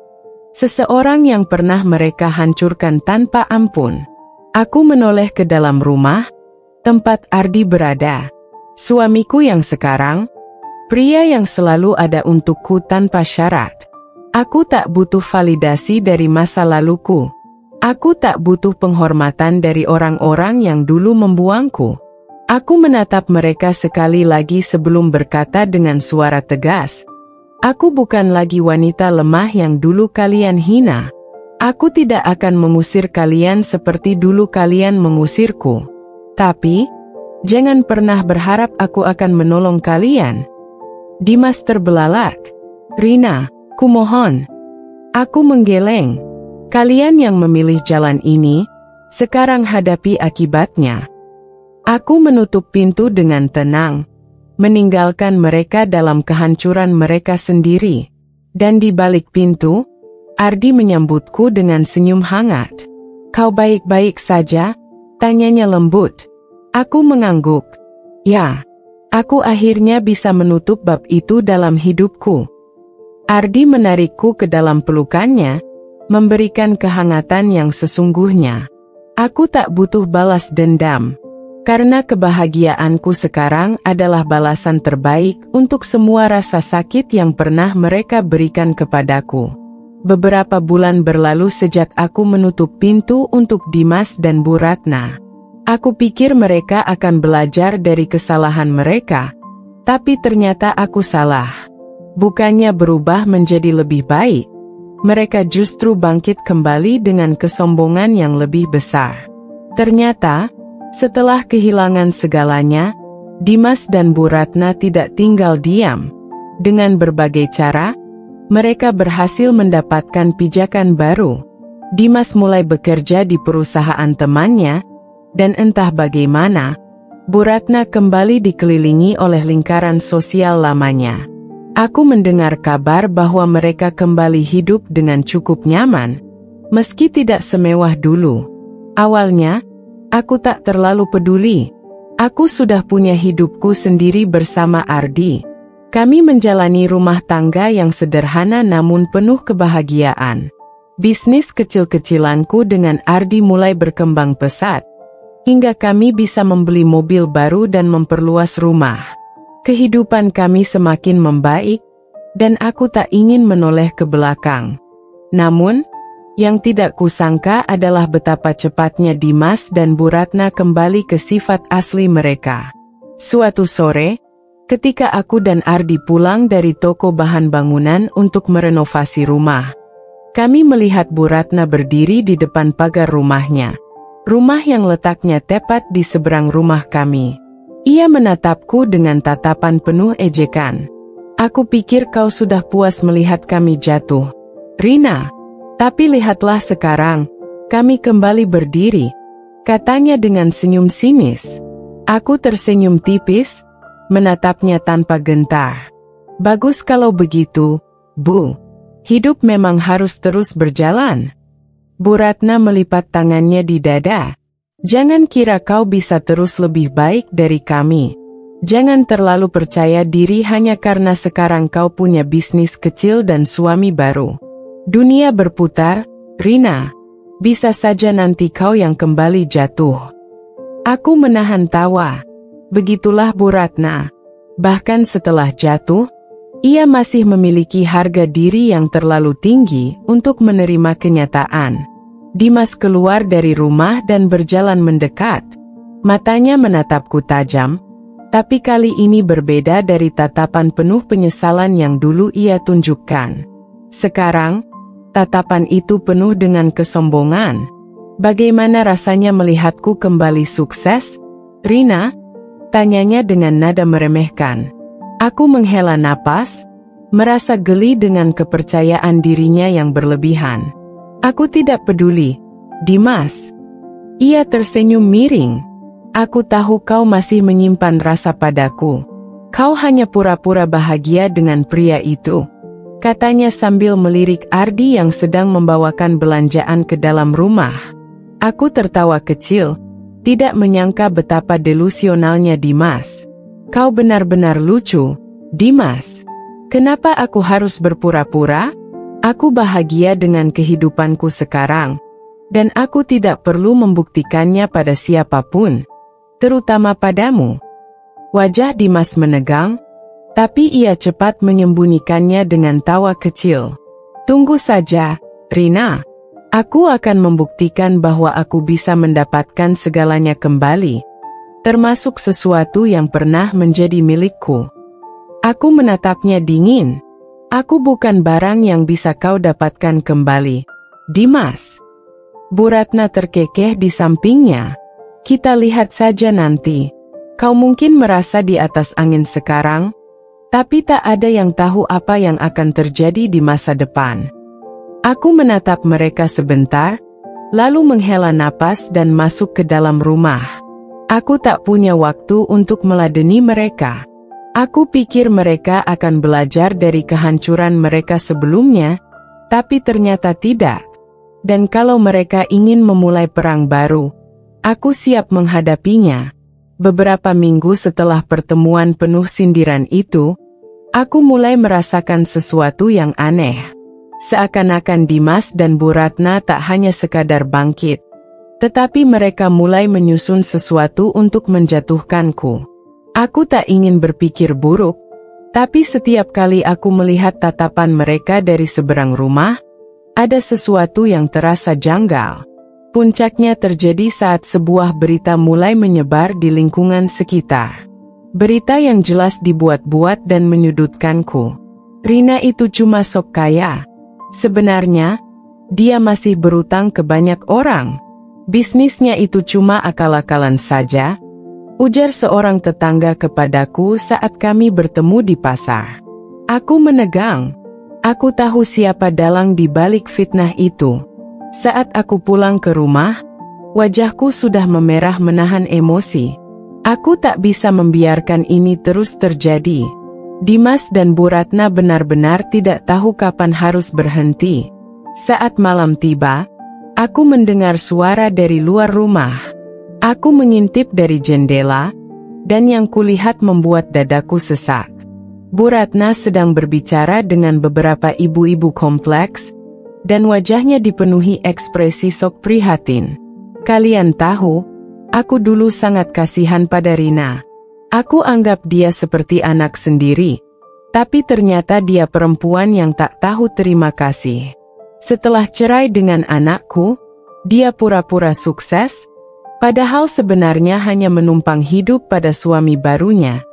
Speaker 1: Seseorang yang pernah mereka hancurkan tanpa ampun. Aku menoleh ke dalam rumah, tempat Ardi berada. Suamiku yang sekarang, pria yang selalu ada untukku tanpa syarat. Aku tak butuh validasi dari masa laluku. Aku tak butuh penghormatan dari orang-orang yang dulu membuangku. Aku menatap mereka sekali lagi sebelum berkata dengan suara tegas. Aku bukan lagi wanita lemah yang dulu kalian hina. Aku tidak akan mengusir kalian seperti dulu kalian mengusirku. Tapi, jangan pernah berharap aku akan menolong kalian. Dimas terbelalak. Rina, kumohon. Aku menggeleng. Kalian yang memilih jalan ini, sekarang hadapi akibatnya. Aku menutup pintu dengan tenang, meninggalkan mereka dalam kehancuran mereka sendiri. Dan di balik pintu, Ardi menyambutku dengan senyum hangat. Kau baik-baik saja? Tanyanya lembut. Aku mengangguk. Ya, Aku akhirnya bisa menutup bab itu dalam hidupku. Ardi menarikku ke dalam pelukannya, memberikan kehangatan yang sesungguhnya. Aku tak butuh balas dendam. Karena kebahagiaanku sekarang adalah balasan terbaik untuk semua rasa sakit yang pernah mereka berikan kepadaku. Beberapa bulan berlalu sejak aku menutup pintu untuk Dimas dan Bu Ratna. Aku pikir mereka akan belajar dari kesalahan mereka, tapi ternyata aku salah. Bukannya berubah menjadi lebih baik, mereka justru bangkit kembali dengan kesombongan yang lebih besar. Ternyata, setelah kehilangan segalanya, Dimas dan Bu Ratna tidak tinggal diam. Dengan berbagai cara, mereka berhasil mendapatkan pijakan baru. Dimas mulai bekerja di perusahaan temannya, dan entah bagaimana, Bu Ratna kembali dikelilingi oleh lingkaran sosial lamanya. Aku mendengar kabar bahwa mereka kembali hidup dengan cukup nyaman, meski tidak semewah dulu. Awalnya, aku tak terlalu peduli. Aku sudah punya hidupku sendiri bersama Ardi. Kami menjalani rumah tangga yang sederhana namun penuh kebahagiaan. Bisnis kecil-kecilanku dengan Ardi mulai berkembang pesat, hingga kami bisa membeli mobil baru dan memperluas rumah. Kehidupan kami semakin membaik, dan aku tak ingin menoleh ke belakang. Namun, yang tidak kusangka adalah betapa cepatnya Dimas dan Bu Ratna kembali ke sifat asli mereka. Suatu sore, ketika aku dan Ardi pulang dari toko bahan bangunan untuk merenovasi rumah, kami melihat Bu Ratna berdiri di depan pagar rumahnya. Rumah yang letaknya tepat di seberang rumah kami. Ia menatapku dengan tatapan penuh ejekan. Aku pikir kau sudah puas melihat kami jatuh, Rina. Tapi lihatlah sekarang, kami kembali berdiri, katanya dengan senyum sinis. Aku tersenyum tipis, menatapnya tanpa gentar. Bagus kalau begitu, Bu. Hidup memang harus terus berjalan. Bu Ratna melipat tangannya di dada. Jangan kira kau bisa terus lebih baik dari kami. Jangan terlalu percaya diri hanya karena sekarang kau punya bisnis kecil dan suami baru. Dunia berputar, Rina. Bisa saja nanti kau yang kembali jatuh. Aku menahan tawa. Begitulah Bu Ratna. Bahkan setelah jatuh, ia masih memiliki harga diri yang terlalu tinggi untuk menerima kenyataan. Dimas keluar dari rumah dan berjalan mendekat. Matanya menatapku tajam, tapi kali ini berbeda dari tatapan penuh penyesalan yang dulu ia tunjukkan. Sekarang, tatapan itu penuh dengan kesombongan. Bagaimana rasanya melihatku kembali sukses, Rina? Tanyanya dengan nada meremehkan. Aku menghela napas, merasa geli dengan kepercayaan dirinya yang berlebihan. Aku tidak peduli, Dimas. Ia tersenyum miring. Aku tahu kau masih menyimpan rasa padaku. Kau hanya pura-pura bahagia dengan pria itu, katanya sambil melirik Ardi yang sedang membawakan belanjaan ke dalam rumah. Aku tertawa kecil, tidak menyangka betapa delusionalnya Dimas. Kau benar-benar lucu, Dimas. Kenapa aku harus berpura-pura? Aku bahagia dengan kehidupanku sekarang, dan aku tidak perlu membuktikannya pada siapapun, terutama padamu. Wajah Dimas menegang, tapi ia cepat menyembunyikannya dengan tawa kecil. Tunggu saja, Rina. Aku akan membuktikan bahwa aku bisa mendapatkan segalanya kembali, termasuk sesuatu yang pernah menjadi milikku. Aku menatapnya dingin. Aku bukan barang yang bisa kau dapatkan kembali, Dimas. Bu Ratna terkekeh di sampingnya. Kita lihat saja nanti. Kau mungkin merasa di atas angin sekarang, tapi tak ada yang tahu apa yang akan terjadi di masa depan. Aku menatap mereka sebentar, lalu menghela napas dan masuk ke dalam rumah. Aku tak punya waktu untuk meladeni mereka. Aku pikir mereka akan belajar dari kehancuran mereka sebelumnya, tapi ternyata tidak. Dan kalau mereka ingin memulai perang baru, aku siap menghadapinya. Beberapa minggu setelah pertemuan penuh sindiran itu, aku mulai merasakan sesuatu yang aneh. Seakan-akan Dimas dan Bu Ratna tak hanya sekadar bangkit, tetapi mereka mulai menyusun sesuatu untuk menjatuhkanku. Aku tak ingin berpikir buruk, tapi setiap kali aku melihat tatapan mereka dari seberang rumah, ada sesuatu yang terasa janggal. Puncaknya terjadi saat sebuah berita mulai menyebar di lingkungan sekitar. Berita yang jelas dibuat-buat dan menyudutkanku. Rina itu cuma sok kaya. Sebenarnya, dia masih berutang ke banyak orang. Bisnisnya itu cuma akal-akalan saja, ujar seorang tetangga kepadaku saat kami bertemu di pasar. Aku menegang. Aku tahu siapa dalang di balik fitnah itu. Saat aku pulang ke rumah, wajahku sudah memerah menahan emosi. Aku tak bisa membiarkan ini terus terjadi. Dimas dan Bu Ratna benar-benar tidak tahu kapan harus berhenti. Saat malam tiba, aku mendengar suara dari luar rumah. Aku mengintip dari jendela, dan yang kulihat membuat dadaku sesak. Bu Ratna sedang berbicara dengan beberapa ibu-ibu kompleks, dan wajahnya dipenuhi ekspresi sok prihatin. Kalian tahu, aku dulu sangat kasihan pada Rina. Aku anggap dia seperti anak sendiri, tapi ternyata dia perempuan yang tak tahu terima kasih. Setelah cerai dengan anakku, dia pura-pura sukses, padahal sebenarnya hanya menumpang hidup pada suami barunya.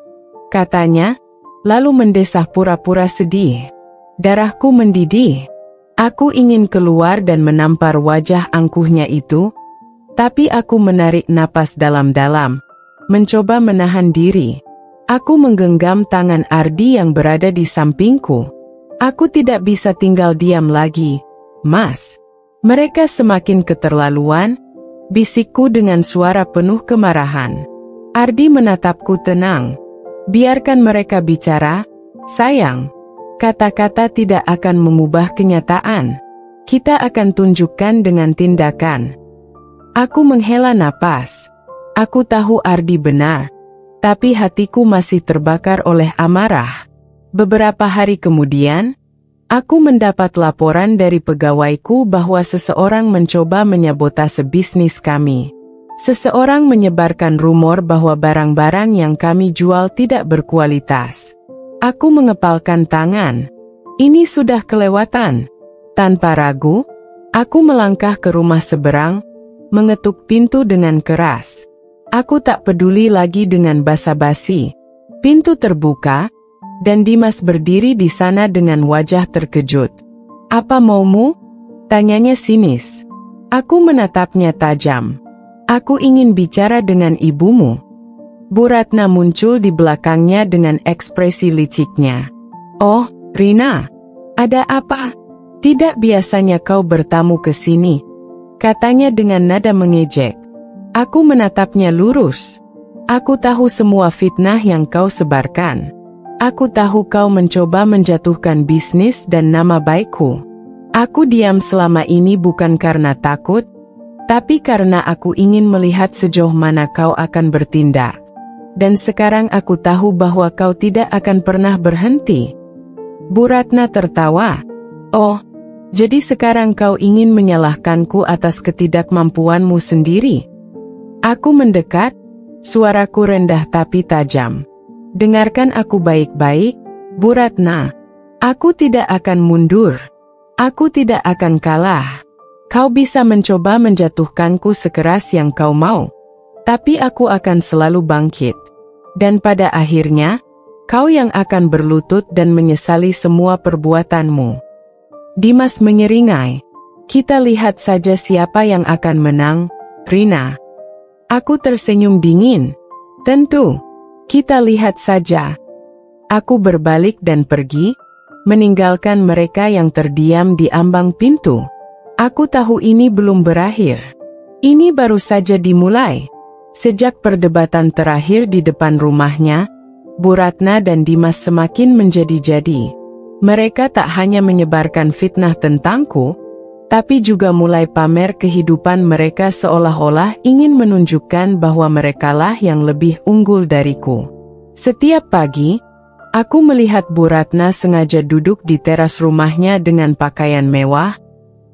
Speaker 1: Katanya, lalu mendesah pura-pura sedih. Darahku mendidih. Aku ingin keluar dan menampar wajah angkuhnya itu, tapi aku menarik napas dalam-dalam, mencoba menahan diri. Aku menggenggam tangan Ardi yang berada di sampingku. Aku tidak bisa tinggal diam lagi, Mas. Mereka semakin keterlaluan, bisikku dengan suara penuh kemarahan. Ardi menatapku tenang. Biarkan mereka bicara, sayang. Kata-kata tidak akan mengubah kenyataan. Kita akan tunjukkan dengan tindakan. Aku menghela napas. Aku tahu Ardi benar, tapi hatiku masih terbakar oleh amarah. Beberapa hari kemudian, aku mendapat laporan dari pegawaiku bahwa seseorang mencoba menyabotase bisnis kami. Seseorang menyebarkan rumor bahwa barang-barang yang kami jual tidak berkualitas. Aku mengepalkan tangan. Ini sudah kelewatan. Tanpa ragu, aku melangkah ke rumah seberang, mengetuk pintu dengan keras. Aku tak peduli lagi dengan basa-basi. Pintu terbuka, dan Dimas berdiri di sana dengan wajah terkejut. "Apa maumu?" tanyanya sinis. Aku menatapnya tajam. "Aku ingin bicara dengan ibumu." Bu Ratna muncul di belakangnya dengan ekspresi liciknya. "Oh, Rina, ada apa? Tidak biasanya kau bertamu ke sini," katanya dengan nada mengejek. Aku menatapnya lurus. "Aku tahu semua fitnah yang kau sebarkan. Aku tahu kau mencoba menjatuhkan bisnis dan nama baikku. Aku diam selama ini bukan karena takut, tapi karena aku ingin melihat sejauh mana kau akan bertindak. Dan sekarang aku tahu bahwa kau tidak akan pernah berhenti." Bu Ratna tertawa. "Oh, jadi sekarang kau ingin menyalahkanku atas ketidakmampuanmu sendiri?" Aku mendekat, suaraku rendah tapi tajam. "Dengarkan aku baik-baik, Bu Ratna. Aku tidak akan mundur. Aku tidak akan kalah. Kau bisa mencoba menjatuhkanku sekeras yang kau mau, tapi aku akan selalu bangkit. Dan pada akhirnya, kau yang akan berlutut dan menyesali semua perbuatanmu." Dimas menyeringai. "Kita lihat saja siapa yang akan menang, Rina." Aku tersenyum dingin. "Tentu, kita lihat saja." Aku berbalik dan pergi, meninggalkan mereka yang terdiam di ambang pintu. Aku tahu ini belum berakhir. Ini baru saja dimulai. Sejak perdebatan terakhir di depan rumahnya, Bu Ratna dan Dimas semakin menjadi-jadi. Mereka tak hanya menyebarkan fitnah tentangku, tapi juga mulai pamer kehidupan mereka seolah-olah ingin menunjukkan bahwa merekalah yang lebih unggul dariku. Setiap pagi, aku melihat Bu Ratna sengaja duduk di teras rumahnya dengan pakaian mewah,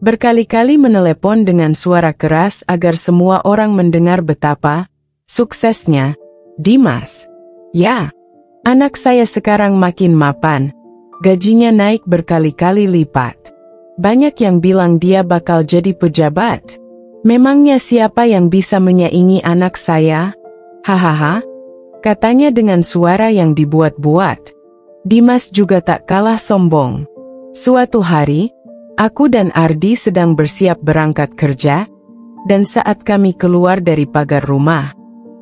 Speaker 1: berkali-kali menelepon dengan suara keras agar semua orang mendengar betapa suksesnya Dimas. Ya, anak saya sekarang makin mapan, gajinya naik berkali-kali lipat. Banyak yang bilang dia bakal jadi pejabat. Memangnya siapa yang bisa menyaingi anak saya? Hahaha, katanya dengan suara yang dibuat-buat. Dimas juga tak kalah sombong. Suatu hari, aku dan Ardi sedang bersiap berangkat kerja, dan saat kami keluar dari pagar rumah,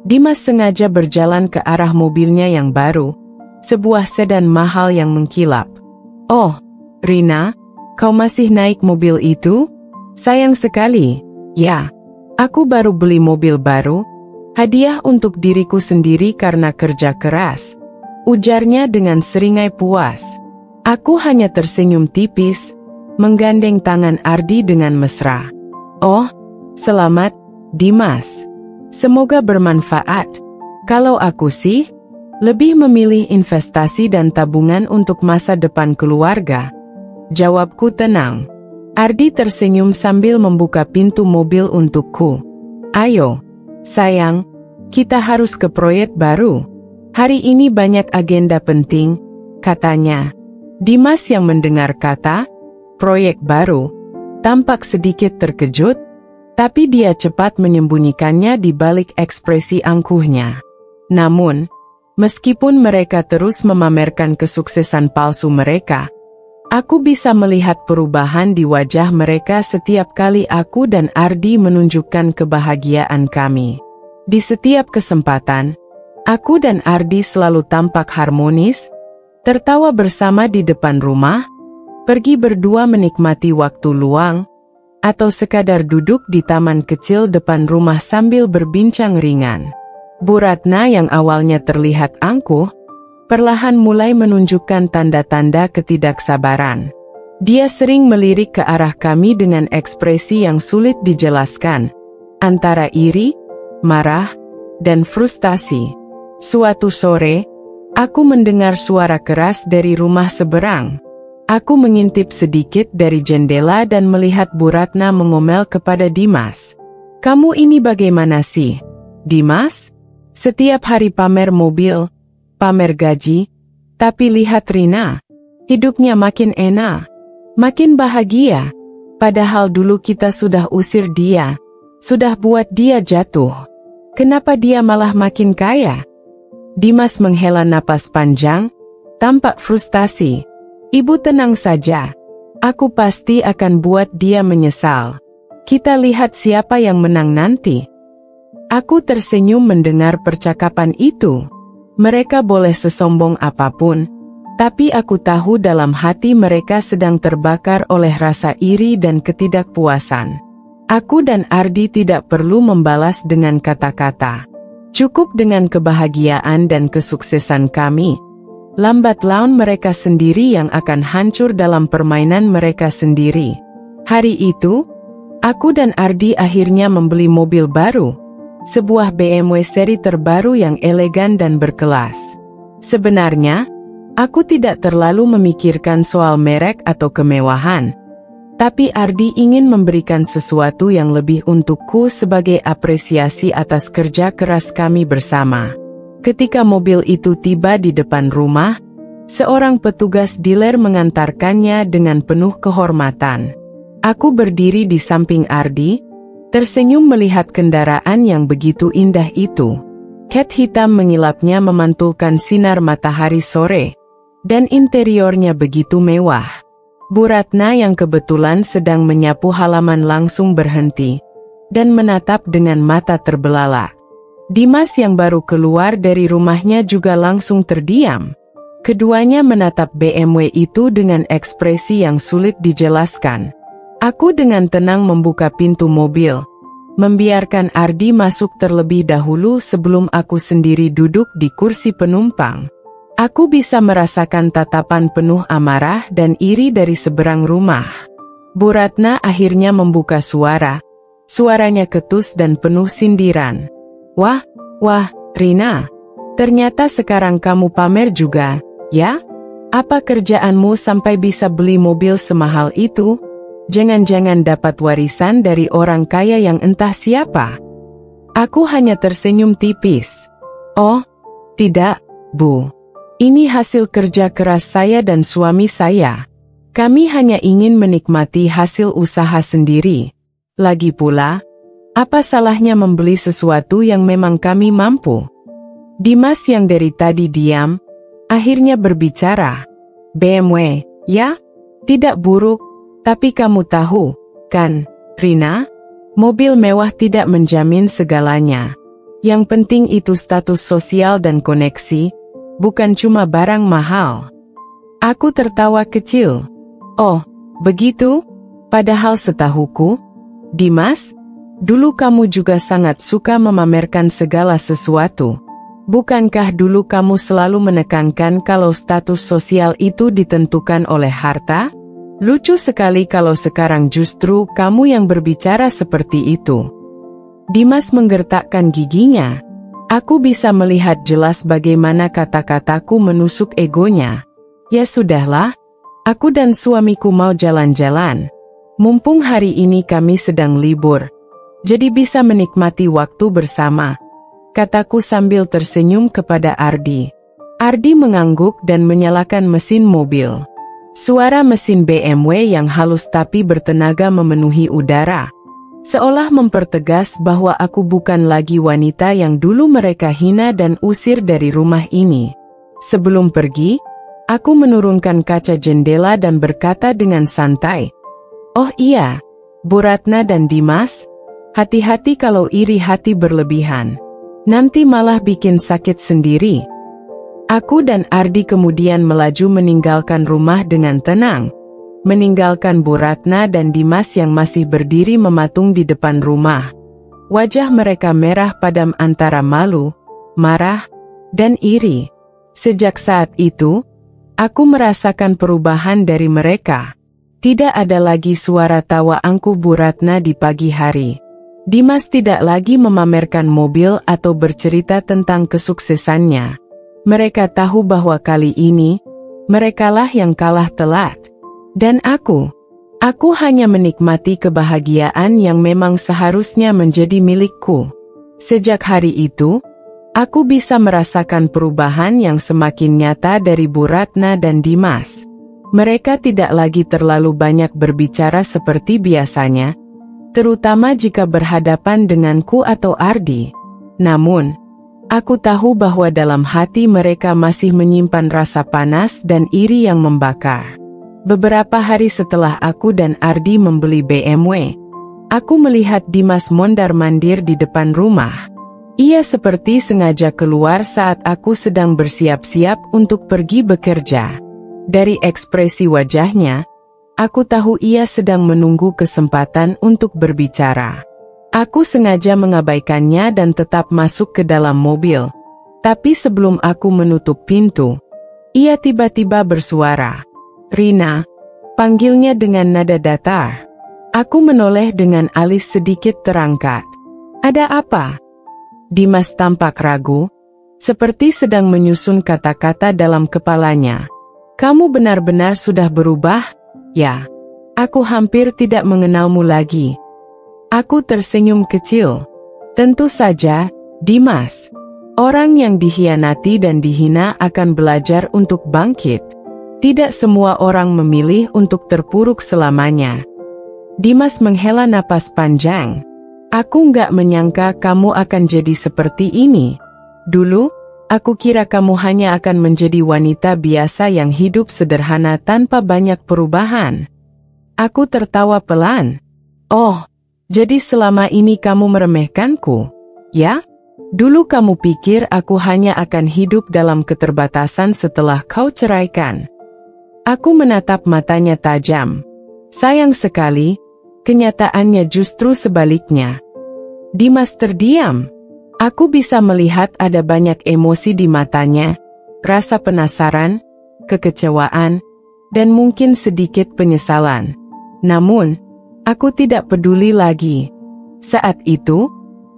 Speaker 1: Dimas sengaja berjalan ke arah mobilnya yang baru, sebuah sedan mahal yang mengkilap. "Oh, Rina, kau masih naik mobil itu? Sayang sekali." "Ya, aku baru beli mobil baru, hadiah untuk diriku sendiri karena kerja keras," ujarnya dengan seringai puas. Aku hanya tersenyum tipis, menggandeng tangan Ardi dengan mesra. "Oh, selamat, Dimas. Semoga bermanfaat. Kalau aku sih, lebih memilih investasi dan tabungan untuk masa depan keluarga," jawabku tenang. Ardi tersenyum sambil membuka pintu mobil untukku. "Ayo, sayang, kita harus ke proyek baru. Hari ini banyak agenda penting," katanya. Dimas yang mendengar kata proyek baru tampak sedikit terkejut, tapi dia cepat menyembunyikannya di balik ekspresi angkuhnya. Namun, meskipun mereka terus memamerkan kesuksesan palsu mereka, aku bisa melihat perubahan di wajah mereka setiap kali aku dan Ardi menunjukkan kebahagiaan kami. Di setiap kesempatan, aku dan Ardi selalu tampak harmonis, tertawa bersama di depan rumah, pergi berdua menikmati waktu luang, atau sekadar duduk di taman kecil depan rumah sambil berbincang ringan. Bu Ratna yang awalnya terlihat angkuh, perlahan mulai menunjukkan tanda-tanda ketidaksabaran. Dia sering melirik ke arah kami dengan ekspresi yang sulit dijelaskan, antara iri, marah, dan frustasi. Suatu sore, aku mendengar suara keras dari rumah seberang. Aku mengintip sedikit dari jendela dan melihat Bu Ratna mengomel kepada Dimas. "Kamu ini bagaimana sih, Dimas? Setiap hari pamer mobil, pamer gaji, tapi lihat Rina, hidupnya makin enak, makin bahagia. Padahal dulu kita sudah usir dia, sudah buat dia jatuh. Kenapa dia malah makin kaya?" Dimas menghela napas panjang, tampak frustasi. "Ibu tenang saja, aku pasti akan buat dia menyesal. Kita lihat siapa yang menang nanti." Aku tersenyum mendengar percakapan itu. Mereka boleh sesombong apapun, tapi aku tahu dalam hati mereka sedang terbakar oleh rasa iri dan ketidakpuasan. Aku dan Ardi tidak perlu membalas dengan kata-kata. Cukup dengan kebahagiaan dan kesuksesan kami. Lambat laun mereka sendiri yang akan hancur dalam permainan mereka sendiri. Hari itu, aku dan Ardi akhirnya membeli mobil baru, sebuah BMW seri terbaru yang elegan dan berkelas. Sebenarnya, aku tidak terlalu memikirkan soal merek atau kemewahan, tapi Ardi ingin memberikan sesuatu yang lebih untukku sebagai apresiasi atas kerja keras kami bersama. Ketika mobil itu tiba di depan rumah, seorang petugas dealer mengantarkannya dengan penuh kehormatan. Aku berdiri di samping Ardi, tersenyum melihat kendaraan yang begitu indah itu. Cat hitam mengilapnya memantulkan sinar matahari sore, dan interiornya begitu mewah. Bu Ratna yang kebetulan sedang menyapu halaman langsung berhenti, dan menatap dengan mata terbelalak. Dimas yang baru keluar dari rumahnya juga langsung terdiam. Keduanya menatap BMW itu dengan ekspresi yang sulit dijelaskan. Aku dengan tenang membuka pintu mobil, membiarkan Ardi masuk terlebih dahulu sebelum aku sendiri duduk di kursi penumpang. Aku bisa merasakan tatapan penuh amarah dan iri dari seberang rumah. Bu Ratna akhirnya membuka suara. Suaranya ketus dan penuh sindiran. Wah, Rina. Ternyata sekarang kamu pamer juga, ya? Apa kerjaanmu sampai bisa beli mobil semahal itu? Jangan-jangan dapat warisan dari orang kaya yang entah siapa? Aku hanya tersenyum tipis. Oh, tidak, Bu. Ini hasil kerja keras saya dan suami saya. Kami hanya ingin menikmati hasil usaha sendiri. Lagi pula, apa salahnya membeli sesuatu yang memang kami mampu? Dimas yang dari tadi diam, akhirnya berbicara. BMW, ya? Tidak buruk, tapi kamu tahu, kan, Rina? Mobil mewah tidak menjamin segalanya. Yang penting itu status sosial dan koneksi, bukan cuma barang mahal. Aku tertawa kecil. Oh, begitu? Padahal setahuku, Dimas, dulu kamu juga sangat suka memamerkan segala sesuatu. Bukankah dulu kamu selalu menekankan kalau status sosial itu ditentukan oleh harta? Lucu sekali kalau sekarang justru kamu yang berbicara seperti itu. Dimas menggertakkan giginya. Aku bisa melihat jelas bagaimana kata-kataku menusuk egonya. Ya sudahlah, aku dan suamiku mau jalan-jalan. Mumpung hari ini kami sedang libur, jadi bisa menikmati waktu bersama, kataku sambil tersenyum kepada Ardi. Ardi mengangguk dan menyalakan mesin mobil. Suara mesin BMW yang halus tapi bertenaga memenuhi udara, seolah mempertegas bahwa aku bukan lagi wanita yang dulu mereka hina dan usir dari rumah ini. Sebelum pergi, aku menurunkan kaca jendela dan berkata dengan santai, "Oh iya, Bu Ratna dan Dimas, hati-hati kalau iri hati berlebihan. Nanti malah bikin sakit sendiri." Aku dan Ardi kemudian melaju meninggalkan rumah dengan tenang, meninggalkan Bu Ratna dan Dimas yang masih berdiri mematung di depan rumah. Wajah mereka merah padam antara malu, marah, dan iri. Sejak saat itu, aku merasakan perubahan dari mereka. Tidak ada lagi suara tawa angkuh Bu Ratna di pagi hari. Dimas tidak lagi memamerkan mobil atau bercerita tentang kesuksesannya. Mereka tahu bahwa kali ini, merekalah yang kalah telat. Dan aku hanya menikmati kebahagiaan yang memang seharusnya menjadi milikku. Sejak hari itu, aku bisa merasakan perubahan yang semakin nyata dari Bu Ratna dan Dimas. Mereka tidak lagi terlalu banyak berbicara seperti biasanya, terutama jika berhadapan denganku atau Ardi. Namun, aku tahu bahwa dalam hati mereka masih menyimpan rasa panas dan iri yang membakar. Beberapa hari setelah aku dan Ardi membeli BMW, aku melihat Dimas mondar-mandir di depan rumah. Ia seperti sengaja keluar saat aku sedang bersiap-siap untuk pergi bekerja. Dari ekspresi wajahnya, aku tahu ia sedang menunggu kesempatan untuk berbicara. Aku sengaja mengabaikannya dan tetap masuk ke dalam mobil. Tapi sebelum aku menutup pintu, ia tiba-tiba bersuara. "Rina," panggilnya dengan nada datar. Aku menoleh dengan alis sedikit terangkat. "Ada apa?" Dimas tampak ragu, seperti sedang menyusun kata-kata dalam kepalanya. "Kamu benar-benar sudah berubah, ya? Aku hampir tidak mengenalmu lagi." Aku tersenyum kecil. "Tentu saja, Dimas. Orang yang dikhianati dan dihina akan belajar untuk bangkit. Tidak semua orang memilih untuk terpuruk selamanya." Dimas menghela napas panjang. "Aku nggak menyangka kamu akan jadi seperti ini. Dulu, aku kira kamu hanya akan menjadi wanita biasa yang hidup sederhana tanpa banyak perubahan." Aku tertawa pelan. "Oh, jadi selama ini kamu meremehkanku, ya? Dulu kamu pikir aku hanya akan hidup dalam keterbatasan setelah kau ceraikan." Aku menatap matanya tajam. Sayang sekali, kenyataannya justru sebaliknya. Dimas terdiam. Aku bisa melihat ada banyak emosi di matanya, rasa penasaran, kekecewaan, dan mungkin sedikit penyesalan. Namun, aku tidak peduli lagi. Saat itu,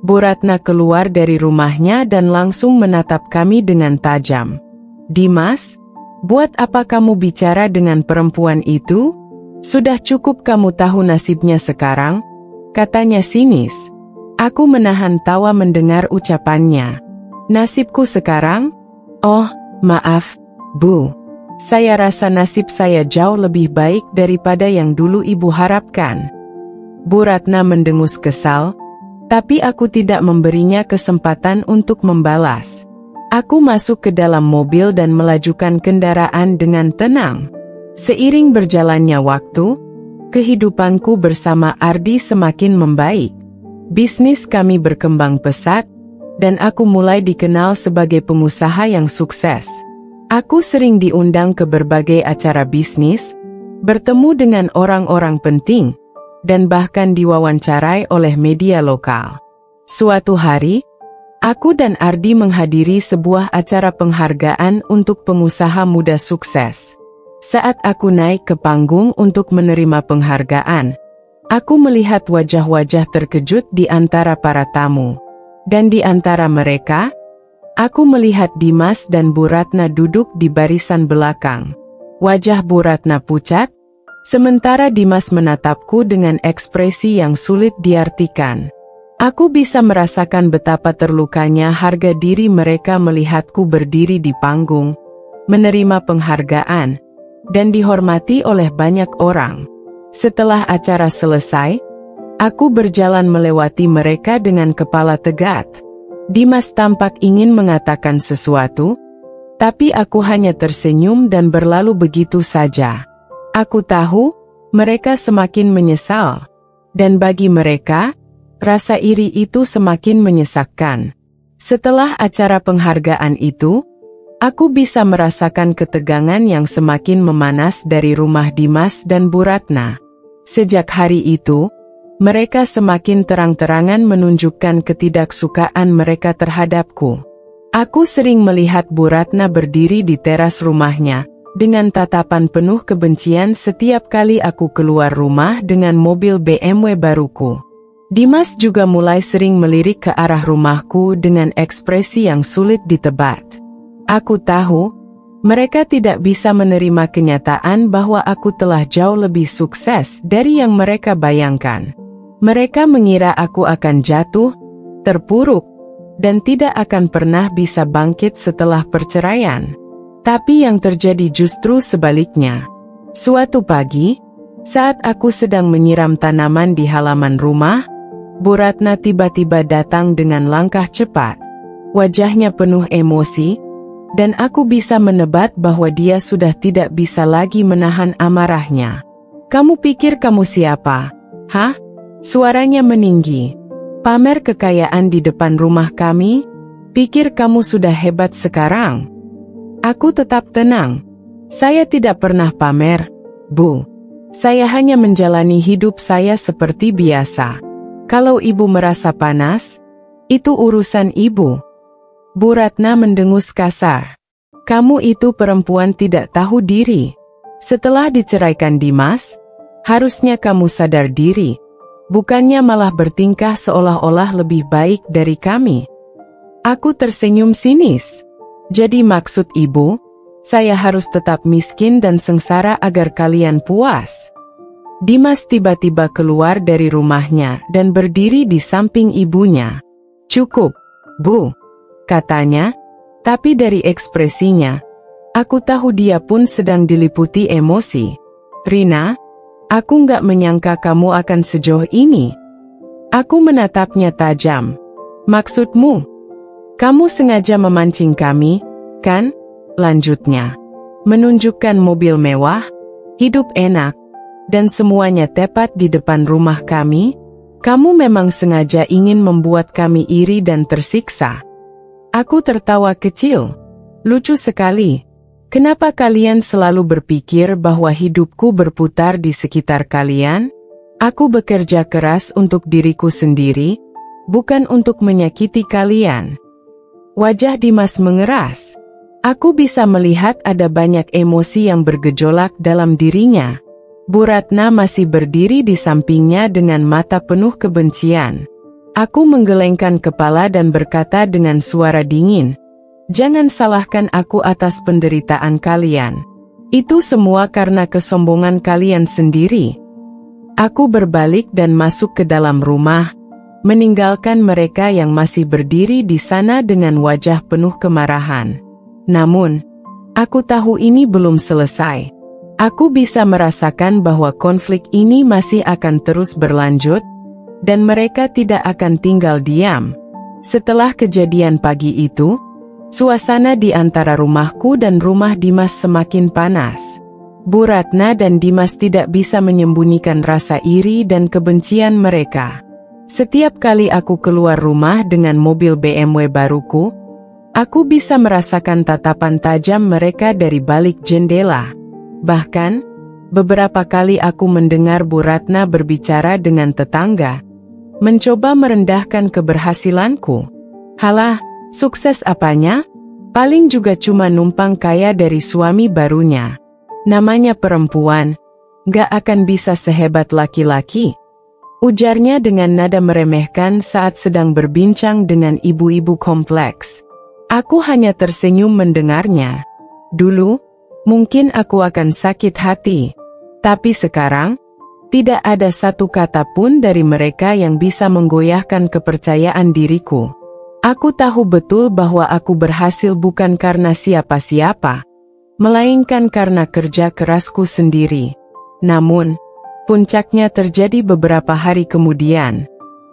Speaker 1: Bu Ratna keluar dari rumahnya dan langsung menatap kami dengan tajam. "Dimas, buat apa kamu bicara dengan perempuan itu? Sudah cukup kamu tahu nasibnya sekarang," katanya sinis. Aku menahan tawa mendengar ucapannya. "Nasibku sekarang? Oh, maaf, Bu. Saya rasa nasib saya jauh lebih baik daripada yang dulu Ibu harapkan." Bu Ratna mendengus kesal, tapi aku tidak memberinya kesempatan untuk membalas. Aku masuk ke dalam mobil dan melajukan kendaraan dengan tenang. Seiring berjalannya waktu, kehidupanku bersama Ardi semakin membaik. Bisnis kami berkembang pesat, dan aku mulai dikenal sebagai pengusaha yang sukses. Aku sering diundang ke berbagai acara bisnis, bertemu dengan orang-orang penting, dan bahkan diwawancarai oleh media lokal. Suatu hari, aku dan Ardi menghadiri sebuah acara penghargaan untuk pengusaha muda sukses. Saat aku naik ke panggung untuk menerima penghargaan, aku melihat wajah-wajah terkejut di antara para tamu. Dan di antara mereka, aku melihat Dimas dan Bu Ratna duduk di barisan belakang. Wajah Bu Ratna pucat, sementara Dimas menatapku dengan ekspresi yang sulit diartikan. Aku bisa merasakan betapa terlukanya harga diri mereka melihatku berdiri di panggung, menerima penghargaan, dan dihormati oleh banyak orang. Setelah acara selesai, aku berjalan melewati mereka dengan kepala tegak. Dimas tampak ingin mengatakan sesuatu, tapi aku hanya tersenyum dan berlalu begitu saja. Aku tahu, mereka semakin menyesal. Dan bagi mereka, rasa iri itu semakin menyesakkan. Setelah acara penghargaan itu, aku bisa merasakan ketegangan yang semakin memanas dari rumah Dimas dan Bu Ratna. Sejak hari itu, mereka semakin terang-terangan menunjukkan ketidaksukaan mereka terhadapku. Aku sering melihat Bu Ratna berdiri di teras rumahnya, dengan tatapan penuh kebencian setiap kali aku keluar rumah dengan mobil BMW baruku. Dimas juga mulai sering melirik ke arah rumahku dengan ekspresi yang sulit ditebak. Aku tahu, mereka tidak bisa menerima kenyataan bahwa aku telah jauh lebih sukses dari yang mereka bayangkan. Mereka mengira aku akan jatuh, terpuruk, dan tidak akan pernah bisa bangkit setelah perceraian. Tapi yang terjadi justru sebaliknya. Suatu pagi, saat aku sedang menyiram tanaman di halaman rumah, Bu Ratna tiba-tiba datang dengan langkah cepat. Wajahnya penuh emosi, dan aku bisa menebak bahwa dia sudah tidak bisa lagi menahan amarahnya. "Kamu pikir kamu siapa? Hah?" Suaranya meninggi. "Pamer kekayaan di depan rumah kami? Pikir kamu sudah hebat sekarang?" Aku tetap tenang. "Saya tidak pernah pamer, Bu. Saya hanya menjalani hidup saya seperti biasa. Kalau Ibu merasa panas, itu urusan Ibu." Bu Ratna mendengus kasar. "Kamu itu perempuan tidak tahu diri. Setelah diceraikan Dimas, harusnya kamu sadar diri. Bukannya malah bertingkah seolah-olah lebih baik dari kami." Aku tersenyum sinis. "Jadi maksud Ibu, saya harus tetap miskin dan sengsara agar kalian puas?" Dimas tiba-tiba keluar dari rumahnya dan berdiri di samping ibunya. "Cukup, Bu," katanya, tapi dari ekspresinya, aku tahu dia pun sedang diliputi emosi. "Rina, aku nggak menyangka kamu akan sejauh ini." Aku menatapnya tajam. "Maksudmu? Kamu sengaja memancing kami, kan?" lanjutnya. "Menunjukkan mobil mewah, hidup enak, dan semuanya tepat di depan rumah kami. Kamu memang sengaja ingin membuat kami iri dan tersiksa." Aku tertawa kecil. "Lucu sekali. Kenapa kalian selalu berpikir bahwa hidupku berputar di sekitar kalian? Aku bekerja keras untuk diriku sendiri, bukan untuk menyakiti kalian." Wajah Dimas mengeras. Aku bisa melihat ada banyak emosi yang bergejolak dalam dirinya. Bu Ratna masih berdiri di sampingnya dengan mata penuh kebencian. Aku menggelengkan kepala dan berkata dengan suara dingin, "Jangan salahkan aku atas penderitaan kalian. Itu semua karena kesombongan kalian sendiri." Aku berbalik dan masuk ke dalam rumah, meninggalkan mereka yang masih berdiri di sana dengan wajah penuh kemarahan. Namun, aku tahu ini belum selesai. Aku bisa merasakan bahwa konflik ini masih akan terus berlanjut, dan mereka tidak akan tinggal diam. Setelah kejadian pagi itu, suasana di antara rumahku dan rumah Dimas semakin panas. Bu Ratna dan Dimas tidak bisa menyembunyikan rasa iri dan kebencian mereka. Setiap kali aku keluar rumah dengan mobil BMW baruku, aku bisa merasakan tatapan tajam mereka dari balik jendela. Bahkan, beberapa kali aku mendengar Bu Ratna berbicara dengan tetangga, mencoba merendahkan keberhasilanku. Halah, sukses apanya? Paling juga cuma numpang kaya dari suami barunya. Namanya perempuan, gak akan bisa sehebat laki-laki. Ujarnya dengan nada meremehkan saat sedang berbincang dengan ibu-ibu kompleks. Aku hanya tersenyum mendengarnya. Dulu, mungkin aku akan sakit hati. Tapi sekarang, tidak ada satu kata pun dari mereka yang bisa menggoyahkan kepercayaan diriku. Aku tahu betul bahwa aku berhasil bukan karena siapa-siapa, melainkan karena kerja kerasku sendiri. Namun, puncaknya terjadi beberapa hari kemudian.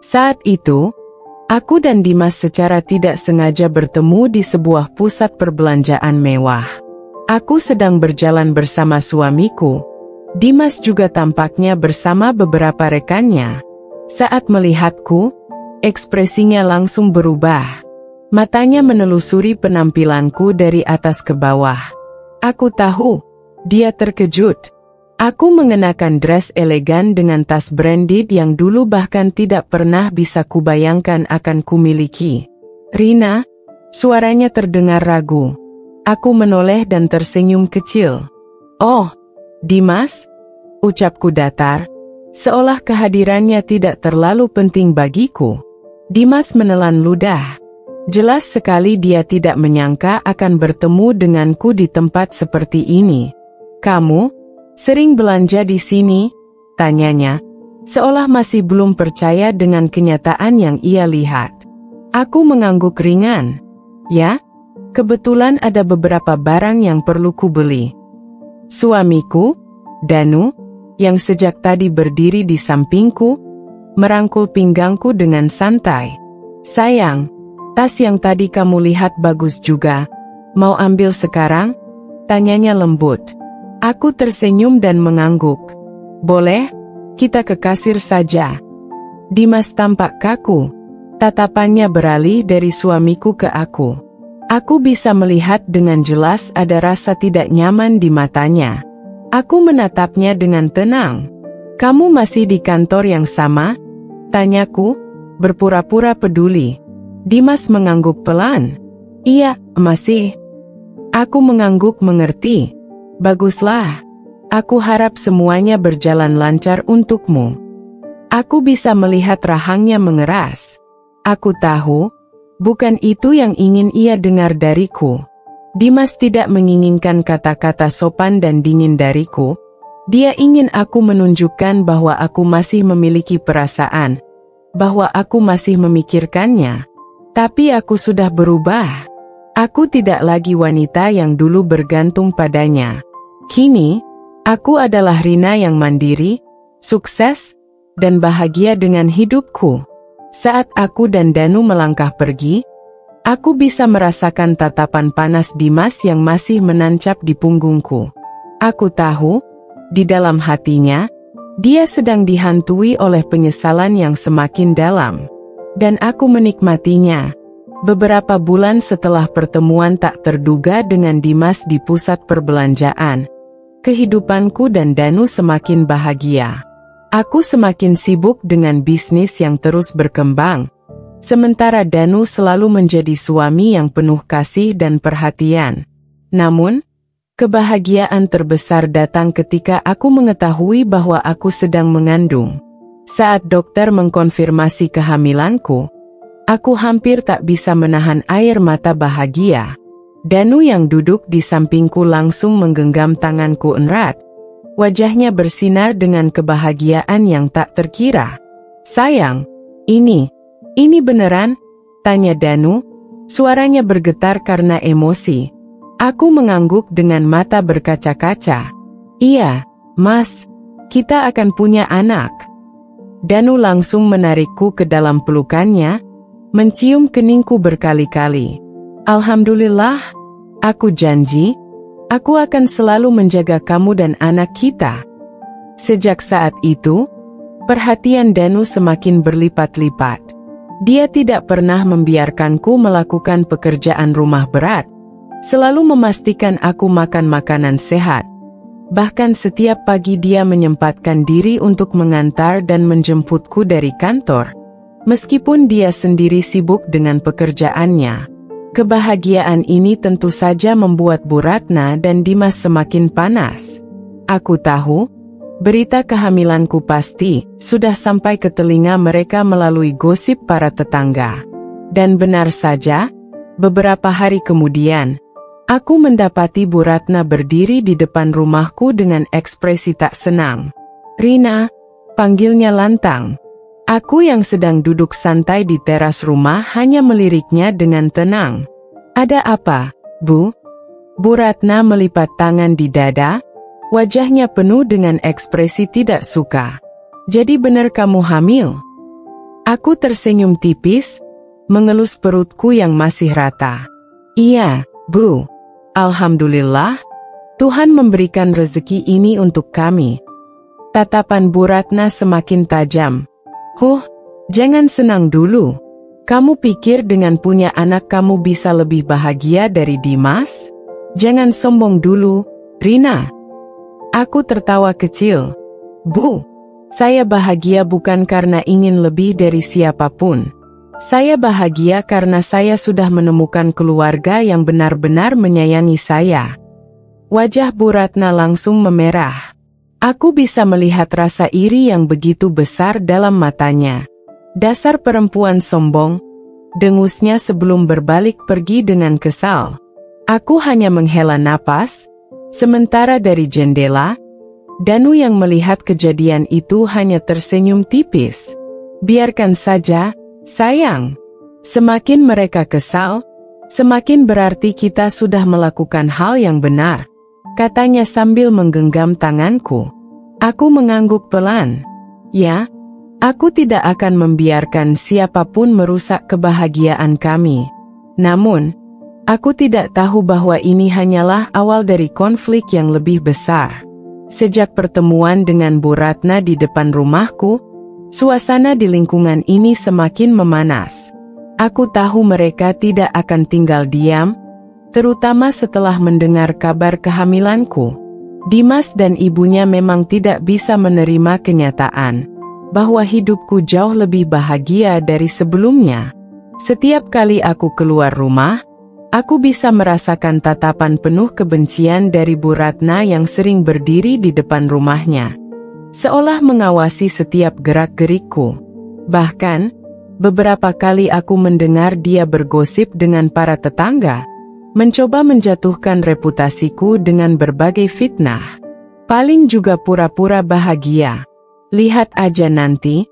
Speaker 1: Saat itu, aku dan Dimas secara tidak sengaja bertemu di sebuah pusat perbelanjaan mewah. Aku sedang berjalan bersama suamiku. Dimas juga tampaknya bersama beberapa rekannya. Saat melihatku, ekspresinya langsung berubah. Matanya menelusuri penampilanku dari atas ke bawah. Aku tahu, dia terkejut. Aku mengenakan dress elegan dengan tas branded yang dulu bahkan tidak pernah bisa kubayangkan akan kumiliki. "Rina," suaranya terdengar ragu. Aku menoleh dan tersenyum kecil. "Oh, Dimas," ucapku datar, seolah kehadirannya tidak terlalu penting bagiku. Dimas menelan ludah. Jelas sekali dia tidak menyangka akan bertemu denganku di tempat seperti ini. "Kamu sering belanja di sini?" tanyanya, seolah masih belum percaya dengan kenyataan yang ia lihat. Aku mengangguk ringan. "Ya, kebetulan ada beberapa barang yang perlu kubeli." Suamiku, Danu, yang sejak tadi berdiri di sampingku, merangkul pinggangku dengan santai. "Sayang, tas yang tadi kamu lihat bagus juga. Mau ambil sekarang?" tanyanya lembut. Aku tersenyum dan mengangguk. "Boleh, kita ke kasir saja." Dimas tampak kaku. Tatapannya beralih dari suamiku ke aku. Aku bisa melihat dengan jelas ada rasa tidak nyaman di matanya. Aku menatapnya dengan tenang. "Kamu masih di kantor yang sama?" tanyaku, berpura-pura peduli. Dimas mengangguk pelan. "Iya, masih." Aku mengangguk mengerti. "Baguslah. Aku harap semuanya berjalan lancar untukmu." Aku bisa melihat rahangnya mengeras. Aku tahu, bukan itu yang ingin ia dengar dariku. Dimas tidak menginginkan kata-kata sopan dan dingin dariku. Dia ingin aku menunjukkan bahwa aku masih memiliki perasaan, bahwa aku masih memikirkannya. Tapi aku sudah berubah. Aku tidak lagi wanita yang dulu bergantung padanya. Kini, aku adalah Rina yang mandiri, sukses, dan bahagia dengan hidupku. Saat aku dan Danu melangkah pergi, aku bisa merasakan tatapan panas Dimas yang masih menancap di punggungku. Aku tahu, di dalam hatinya, dia sedang dihantui oleh penyesalan yang semakin dalam. Dan aku menikmatinya. Beberapa bulan setelah pertemuan tak terduga dengan Dimas di pusat perbelanjaan, kehidupanku dan Danu semakin bahagia. Aku semakin sibuk dengan bisnis yang terus berkembang, sementara Danu selalu menjadi suami yang penuh kasih dan perhatian. Namun, Kebahagiaan terbesar datang ketika aku mengetahui bahwa aku sedang mengandung. Saat dokter mengkonfirmasi kehamilanku, aku hampir tak bisa menahan air mata bahagia. Danu yang duduk di sampingku langsung menggenggam tanganku erat. Wajahnya bersinar dengan kebahagiaan yang tak terkira. "Sayang, ini beneran?" tanya Danu. Suaranya bergetar karena emosi. Aku mengangguk dengan mata berkaca-kaca. "Iya, Mas, kita akan punya anak." Danu langsung menarikku ke dalam pelukannya, mencium keningku berkali-kali. "Alhamdulillah, aku janji, aku akan selalu menjaga kamu dan anak kita." Sejak saat itu, perhatian Danu semakin berlipat-lipat. Dia tidak pernah membiarkanku melakukan pekerjaan rumah berat, selalu memastikan aku makan makanan sehat. Bahkan setiap pagi dia menyempatkan diri untuk mengantar dan menjemputku dari kantor, meskipun dia sendiri sibuk dengan pekerjaannya. Kebahagiaan ini tentu saja membuat Bu Ratna dan Dimas semakin panas. Aku tahu, berita kehamilanku pasti sudah sampai ke telinga mereka melalui gosip para tetangga. Dan benar saja, beberapa hari kemudian, aku mendapati Bu Ratna berdiri di depan rumahku dengan ekspresi tak senang. "Rina," panggilnya lantang. Aku yang sedang duduk santai di teras rumah hanya meliriknya dengan tenang. "Ada apa, Bu?" Bu Ratna melipat tangan di dada, wajahnya penuh dengan ekspresi tidak suka. "Jadi benar kamu hamil?" Aku tersenyum tipis, mengelus perutku yang masih rata. "Iya, Bu. Alhamdulillah, Tuhan memberikan rezeki ini untuk kami." Tatapan Bu Ratna semakin tajam. Jangan senang dulu. Kamu pikir dengan punya anak kamu bisa lebih bahagia dari Dimas? Jangan sombong dulu, Rina." Aku tertawa kecil. "Bu, saya bahagia bukan karena ingin lebih dari siapapun. Saya bahagia karena saya sudah menemukan keluarga yang benar-benar menyayangi saya." Wajah Bu Ratna langsung memerah. Aku bisa melihat rasa iri yang begitu besar dalam matanya. "Dasar perempuan sombong," dengusnya sebelum berbalik pergi dengan kesal. Aku hanya menghela napas, sementara dari jendela, Danu yang melihat kejadian itu hanya tersenyum tipis. "Biarkan saja, sayang. Semakin mereka kesal, semakin berarti kita sudah melakukan hal yang benar," katanya sambil menggenggam tanganku. Aku mengangguk pelan. "Ya, aku tidak akan membiarkan siapapun merusak kebahagiaan kami. Namun, aku tidak tahu bahwa ini hanyalah awal dari konflik yang lebih besar." Sejak pertemuan dengan Bu Ratna di depan rumahku, suasana di lingkungan ini semakin memanas. Aku tahu mereka tidak akan tinggal diam, terutama setelah mendengar kabar kehamilanku. Dimas dan ibunya memang tidak bisa menerima kenyataan bahwa hidupku jauh lebih bahagia dari sebelumnya. Setiap kali aku keluar rumah, aku bisa merasakan tatapan penuh kebencian dari Bu Ratna yang sering berdiri di depan rumahnya, seolah mengawasi setiap gerak-gerikku. Bahkan, beberapa kali aku mendengar dia bergosip dengan para tetangga, mencoba menjatuhkan reputasiku dengan berbagai fitnah. Paling juga pura-pura bahagia. Lihat aja nanti,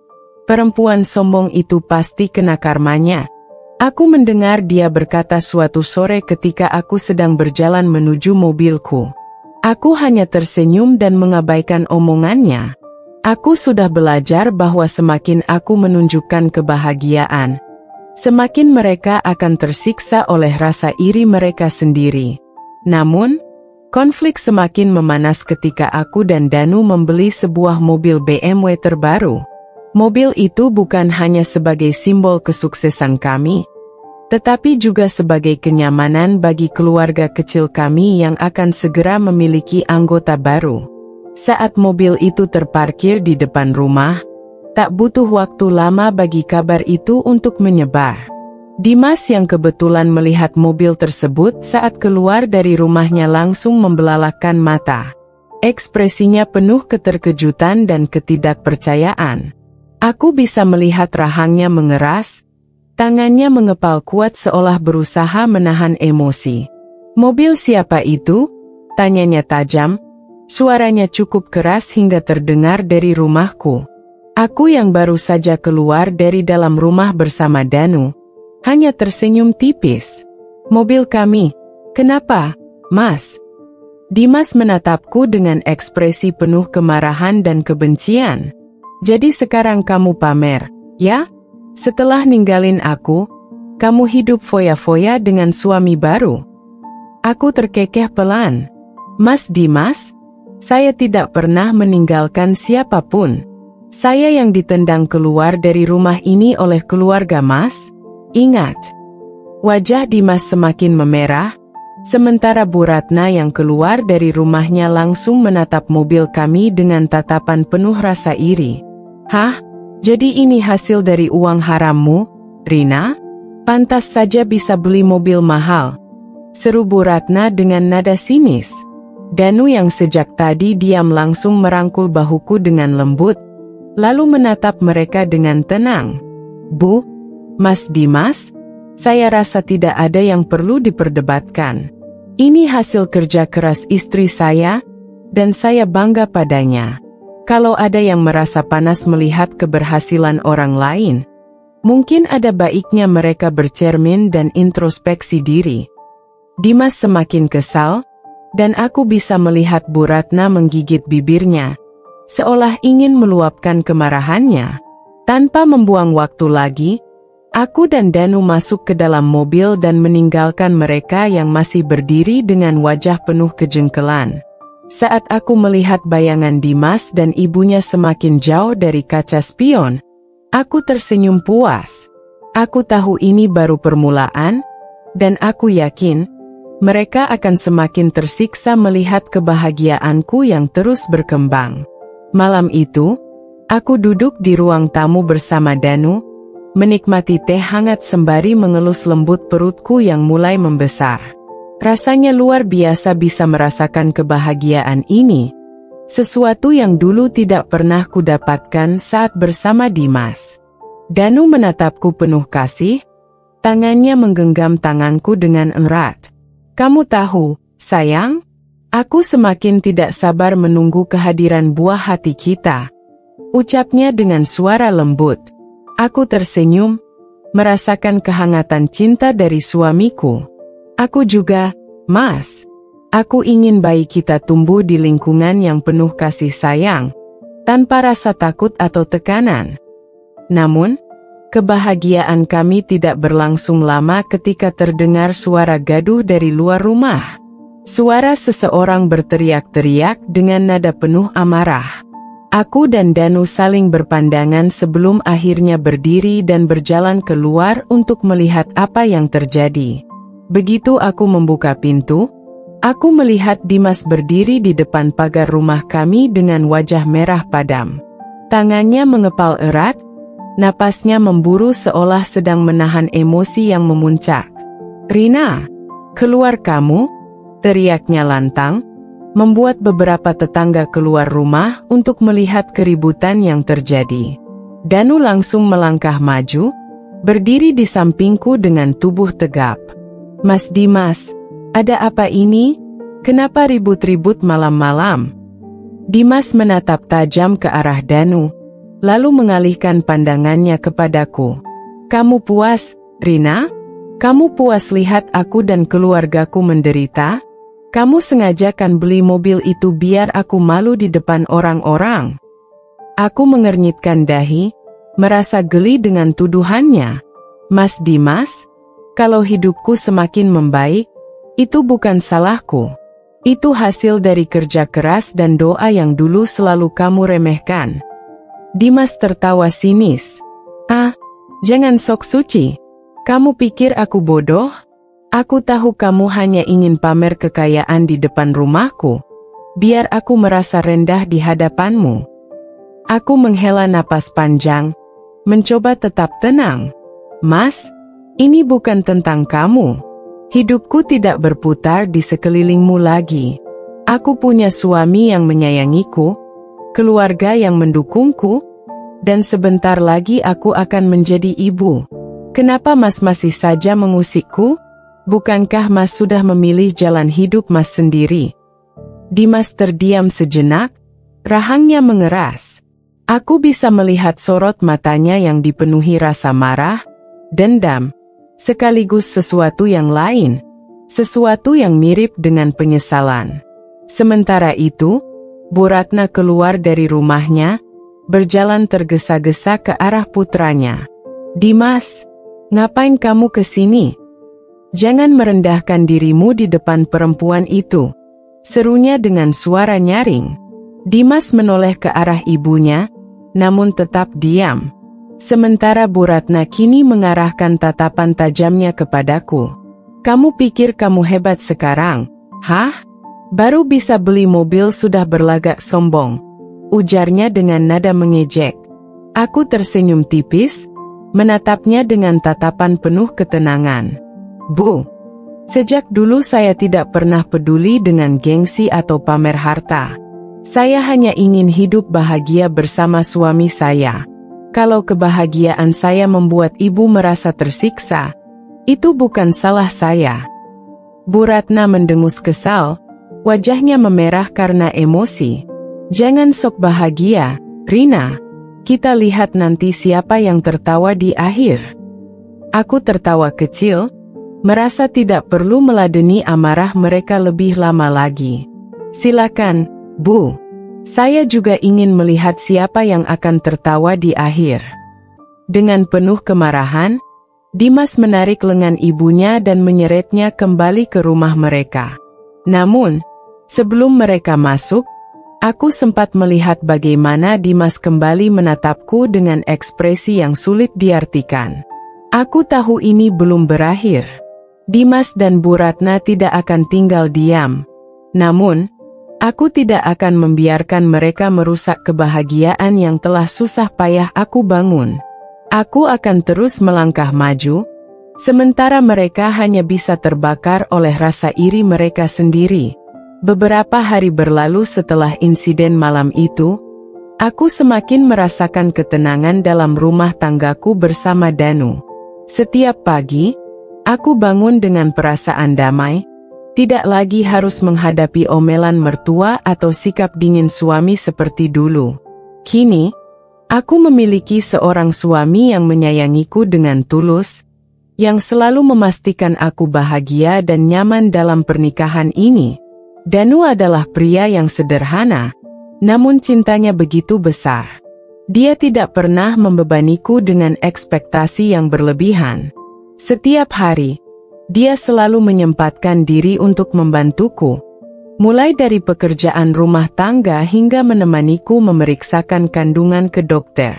Speaker 1: perempuan sombong itu pasti kena karmanya. Aku mendengar dia berkata suatu sore ketika aku sedang berjalan menuju mobilku. Aku hanya tersenyum dan mengabaikan omongannya. Aku sudah belajar bahwa semakin aku menunjukkan kebahagiaan, semakin mereka akan tersiksa oleh rasa iri mereka sendiri. Namun, konflik semakin memanas ketika aku dan Danu membeli sebuah mobil BMW terbaru. Mobil itu bukan hanya sebagai simbol kesuksesan kami, tetapi juga sebagai kenyamanan bagi keluarga kecil kami yang akan segera memiliki anggota baru. Saat mobil itu terparkir di depan rumah, tak butuh waktu lama bagi kabar itu untuk menyebar. Dimas yang kebetulan melihat mobil tersebut saat keluar dari rumahnya langsung membelalakan mata. Ekspresinya penuh keterkejutan dan ketidakpercayaan. Aku bisa melihat rahangnya mengeras, tangannya mengepal kuat seolah berusaha menahan emosi. "Mobil siapa itu?" tanyanya tajam. Suaranya cukup keras hingga terdengar dari rumahku. Aku yang baru saja keluar dari dalam rumah bersama Danu hanya tersenyum tipis. "Mobil kami. Kenapa, Mas?" Dimas menatapku dengan ekspresi penuh kemarahan dan kebencian. "Jadi sekarang kamu pamer, ya? Setelah ninggalin aku, kamu hidup foya-foya dengan suami baru?" Aku terkekeh pelan. "Mas Dimas, saya tidak pernah meninggalkan siapapun. Saya yang ditendang keluar dari rumah ini oleh keluarga Mas. Ingat." Wajah Dimas semakin memerah, sementara Bu Ratna yang keluar dari rumahnya langsung menatap mobil kami dengan tatapan penuh rasa iri. "Hah? Jadi ini hasil dari uang harammu, Rina? Pantas saja bisa beli mobil mahal," seru Bu Ratna dengan nada sinis. Danu yang sejak tadi diam langsung merangkul bahuku dengan lembut, lalu menatap mereka dengan tenang. "Bu, Mas Dimas, saya rasa tidak ada yang perlu diperdebatkan. Ini hasil kerja keras istri saya, dan saya bangga padanya. Kalau ada yang merasa panas melihat keberhasilan orang lain, mungkin ada baiknya mereka bercermin dan introspeksi diri." Dimas semakin kesal, dan aku bisa melihat Bu Ratna menggigit bibirnya, seolah ingin meluapkan kemarahannya. Tanpa membuang waktu lagi, aku dan Danu masuk ke dalam mobil dan meninggalkan mereka yang masih berdiri dengan wajah penuh kejengkelan. Saat aku melihat bayangan Dimas dan ibunya semakin jauh dari kaca spion, aku tersenyum puas. Aku tahu ini baru permulaan, dan aku yakin mereka akan semakin tersiksa melihat kebahagiaanku yang terus berkembang. Malam itu, aku duduk di ruang tamu bersama Danu, menikmati teh hangat sembari mengelus lembut perutku yang mulai membesar. Rasanya luar biasa bisa merasakan kebahagiaan ini, sesuatu yang dulu tidak pernah kudapatkan saat bersama Dimas. Danu menatapku penuh kasih, tangannya menggenggam tanganku dengan erat. "Kamu tahu, sayang, aku semakin tidak sabar menunggu kehadiran buah hati kita," ucapnya dengan suara lembut. Aku tersenyum, merasakan kehangatan cinta dari suamiku. "Aku juga, Mas. Aku ingin bayi kita tumbuh di lingkungan yang penuh kasih sayang, tanpa rasa takut atau tekanan." Namun, kebahagiaan kami tidak berlangsung lama ketika terdengar suara gaduh dari luar rumah. Suara seseorang berteriak-teriak dengan nada penuh amarah. Aku dan Danu saling berpandangan sebelum akhirnya berdiri dan berjalan keluar untuk melihat apa yang terjadi. Begitu aku membuka pintu, aku melihat Dimas berdiri di depan pagar rumah kami dengan wajah merah padam. Tangannya mengepal erat, napasnya memburu seolah sedang menahan emosi yang memuncak. "Rina, keluar kamu!" teriaknya lantang, membuat beberapa tetangga keluar rumah untuk melihat keributan yang terjadi. Danu langsung melangkah maju, berdiri di sampingku dengan tubuh tegap. "Mas Dimas, ada apa ini? Kenapa ribut-ribut malam-malam?" Dimas menatap tajam ke arah Danu, lalu mengalihkan pandangannya kepadaku. "Kamu puas, Rina? Kamu puas lihat aku dan keluargaku menderita? Kamu sengaja kan beli mobil itu biar aku malu di depan orang-orang?" Aku mengernyitkan dahi, merasa geli dengan tuduhannya. "Mas Dimas, kalau hidupku semakin membaik, itu bukan salahku. Itu hasil dari kerja keras dan doa yang dulu selalu kamu remehkan." Dimas tertawa sinis. "Ah, jangan sok suci. Kamu pikir aku bodoh? Aku tahu kamu hanya ingin pamer kekayaan di depan rumahku, biar aku merasa rendah di hadapanmu." Aku menghela napas panjang, mencoba tetap tenang. "Mas, Ini bukan tentang kamu. Hidupku tidak berputar di sekelilingmu lagi. Aku punya suami yang menyayangiku, keluarga yang mendukungku, dan sebentar lagi aku akan menjadi ibu. Kenapa Mas masih saja mengusikku? Bukankah Mas sudah memilih jalan hidup Mas sendiri? Dimas terdiam sejenak, rahangnya mengeras. Aku bisa melihat sorot matanya yang dipenuhi rasa marah, dendam, sekaligus sesuatu yang lain, sesuatu yang mirip dengan penyesalan. Sementara itu, Bu Ratna keluar dari rumahnya, berjalan tergesa-gesa ke arah putranya. Dimas, ngapain kamu ke sini? Jangan merendahkan dirimu di depan perempuan itu, serunya dengan suara nyaring. Dimas menoleh ke arah ibunya, namun tetap diam. Sementara Bu Ratna kini mengarahkan tatapan tajamnya kepadaku. Kamu pikir kamu hebat sekarang, hah? Baru bisa beli mobil sudah berlagak sombong, ujarnya dengan nada mengejek. Aku tersenyum tipis, menatapnya dengan tatapan penuh ketenangan. Bu, sejak dulu saya tidak pernah peduli dengan gengsi atau pamer harta. Saya hanya ingin hidup bahagia bersama suami saya. Kalau kebahagiaan saya membuat ibu merasa tersiksa, itu bukan salah saya. Bu Ratna mendengus kesal, wajahnya memerah karena emosi. Jangan sok bahagia, Rina. Kita lihat nanti siapa yang tertawa di akhir. Aku tertawa kecil, merasa tidak perlu meladeni amarah mereka lebih lama lagi. Silakan, Bu. Saya juga ingin melihat siapa yang akan tertawa di akhir. Dengan penuh kemarahan, Dimas menarik lengan ibunya dan menyeretnya kembali ke rumah mereka. Namun, sebelum mereka masuk, aku sempat melihat bagaimana Dimas kembali menatapku dengan ekspresi yang sulit diartikan. Aku tahu ini belum berakhir. Dimas dan Bu Ratna tidak akan tinggal diam. Namun, aku tidak akan membiarkan mereka merusak kebahagiaan yang telah susah payah aku bangun. Aku akan terus melangkah maju, sementara mereka hanya bisa terbakar oleh rasa iri mereka sendiri. Beberapa hari berlalu setelah insiden malam itu, aku semakin merasakan ketenangan dalam rumah tanggaku bersama Danu. Setiap pagi, aku bangun dengan perasaan damai, tidak lagi harus menghadapi omelan mertua atau sikap dingin suami seperti dulu. Kini, aku memiliki seorang suami yang menyayangiku dengan tulus, yang selalu memastikan aku bahagia dan nyaman dalam pernikahan ini. Danu adalah pria yang sederhana, namun cintanya begitu besar. Dia tidak pernah membebaniku dengan ekspektasi yang berlebihan. Setiap hari, dia selalu menyempatkan diri untuk membantuku, mulai dari pekerjaan rumah tangga hingga menemaniku memeriksakan kandungan ke dokter.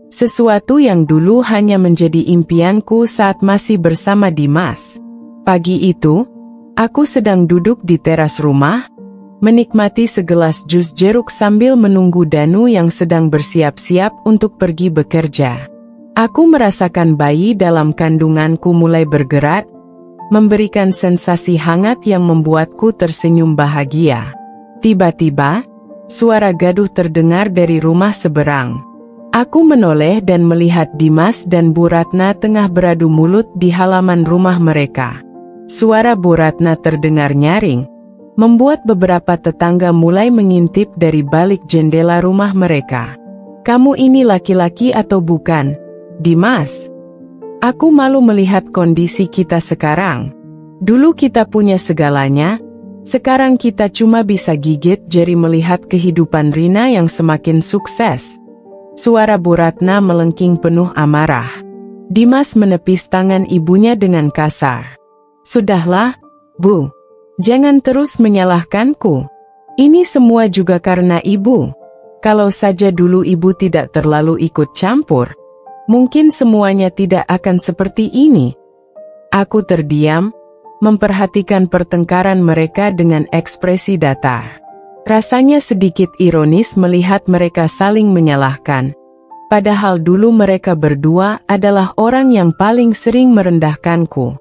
Speaker 1: Sesuatu yang dulu hanya menjadi impianku saat masih bersama Dimas. Pagi itu, aku sedang duduk di teras rumah, menikmati segelas jus jeruk sambil menunggu Danu yang sedang bersiap-siap untuk pergi bekerja. Aku merasakan bayi dalam kandunganku mulai bergerak, memberikan sensasi hangat yang membuatku tersenyum bahagia. Tiba-tiba, suara gaduh terdengar dari rumah seberang. Aku menoleh dan melihat Dimas dan Bu Ratna tengah beradu mulut di halaman rumah mereka. Suara Bu Ratna terdengar nyaring, membuat beberapa tetangga mulai mengintip dari balik jendela rumah mereka. Kamu ini laki-laki atau bukan, Dimas? Aku malu melihat kondisi kita sekarang. Dulu kita punya segalanya, sekarang kita cuma bisa gigit jari melihat kehidupan Rina yang semakin sukses. Suara Bu Ratna melengking penuh amarah. Dimas menepis tangan ibunya dengan kasar. Sudahlah, Bu. Jangan terus menyalahkanku. Ini semua juga karena ibu. Kalau saja dulu ibu tidak terlalu ikut campur, mungkin semuanya tidak akan seperti ini. Aku terdiam, memperhatikan pertengkaran mereka dengan ekspresi datar. Rasanya sedikit ironis melihat mereka saling menyalahkan, Padahal dulu mereka berdua adalah orang yang paling sering merendahkanku.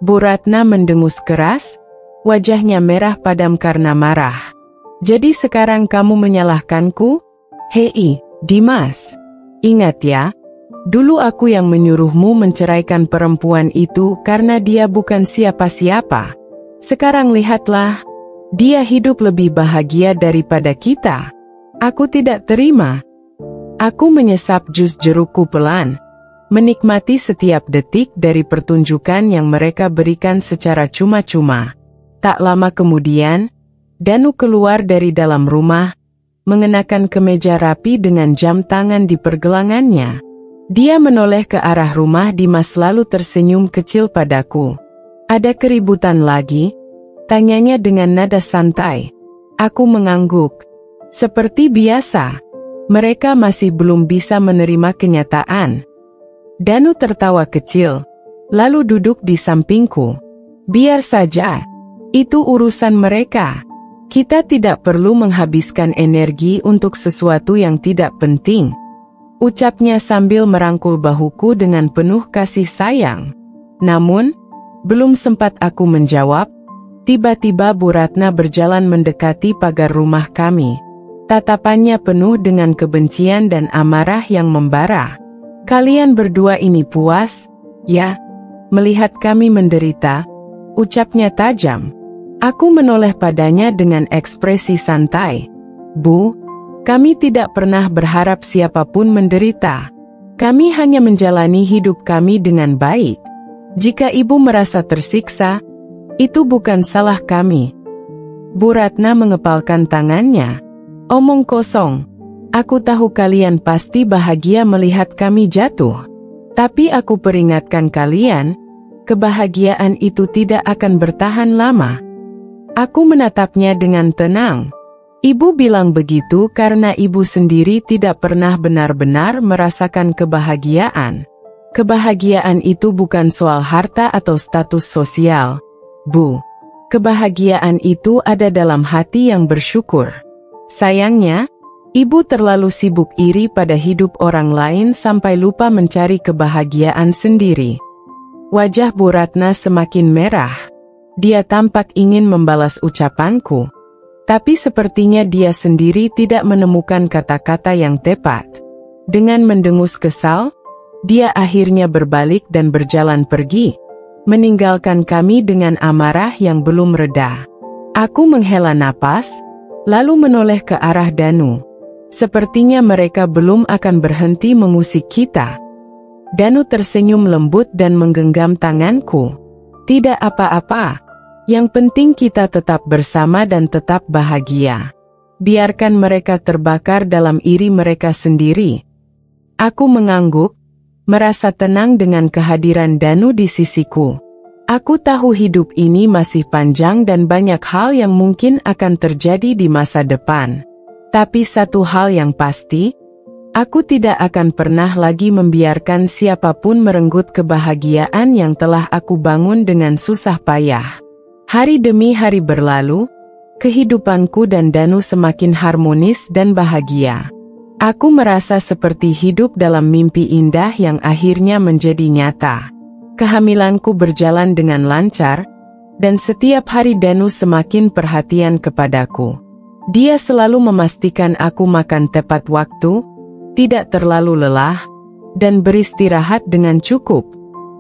Speaker 1: Bu Ratna mendengus keras, wajahnya merah padam karena marah. Jadi sekarang kamu menyalahkanku? Hei, Dimas. Ingat ya, dulu aku yang menyuruhmu menceraikan perempuan itu karena dia bukan siapa-siapa. Sekarang lihatlah, dia hidup lebih bahagia daripada kita. Aku tidak terima. Aku menyesap jus jerukku pelan, menikmati setiap detik dari pertunjukan yang mereka berikan secara cuma-cuma. Tak lama kemudian, Danu keluar dari dalam rumah, mengenakan kemeja rapi dengan jam tangan di pergelangannya. Dia menoleh ke arah rumah Dimas lalu tersenyum kecil padaku. Ada keributan lagi? Tanyanya dengan nada santai. Aku mengangguk. Seperti biasa, mereka masih belum bisa menerima kenyataan. Danu tertawa kecil, lalu duduk di sampingku. Biar saja, itu urusan mereka. Kita tidak perlu menghabiskan energi untuk sesuatu yang tidak penting. Ucapnya sambil merangkul bahuku dengan penuh kasih sayang. Namun, belum sempat aku menjawab, tiba-tiba Bu Ratna berjalan mendekati pagar rumah kami. Tatapannya penuh dengan kebencian dan amarah yang membara. Kalian berdua ini puas, ya, melihat kami menderita, ucapnya tajam. Aku menoleh padanya dengan ekspresi santai. Bu, kami tidak pernah berharap siapapun menderita. Kami hanya menjalani hidup kami dengan baik. Jika ibu merasa tersiksa, itu bukan salah kami. Bu Ratna mengepalkan tangannya. Omong kosong. Aku tahu kalian pasti bahagia melihat kami jatuh. Tapi aku peringatkan kalian, kebahagiaan itu tidak akan bertahan lama. Aku menatapnya dengan tenang. Ibu bilang begitu karena ibu sendiri tidak pernah benar-benar merasakan kebahagiaan. Kebahagiaan itu bukan soal harta atau status sosial, Bu. Kebahagiaan itu ada dalam hati yang bersyukur. Sayangnya, ibu terlalu sibuk iri pada hidup orang lain sampai lupa mencari kebahagiaan sendiri. Wajah Bu Ratna semakin merah. Dia tampak ingin membalas ucapanku, tapi sepertinya dia sendiri tidak menemukan kata-kata yang tepat. Dengan mendengus kesal, dia akhirnya berbalik dan berjalan pergi, meninggalkan kami dengan amarah yang belum reda. Aku menghela napas, lalu menoleh ke arah Danu. Sepertinya mereka belum akan berhenti mengusik kita. Danu tersenyum lembut dan menggenggam tanganku. Tidak apa-apa. Yang penting kita tetap bersama dan tetap bahagia. Biarkan mereka terbakar dalam iri mereka sendiri. Aku mengangguk, merasa tenang dengan kehadiran Danu di sisiku. Aku tahu hidup ini masih panjang dan banyak hal yang mungkin akan terjadi di masa depan. Tapi satu hal yang pasti, aku tidak akan pernah lagi membiarkan siapapun merenggut kebahagiaan yang telah aku bangun dengan susah payah. Hari demi hari berlalu, kehidupanku dan Danu semakin harmonis dan bahagia. Aku merasa seperti hidup dalam mimpi indah yang akhirnya menjadi nyata. Kehamilanku berjalan dengan lancar, dan setiap hari Danu semakin perhatian kepadaku. Dia selalu memastikan aku makan tepat waktu, tidak terlalu lelah, dan beristirahat dengan cukup.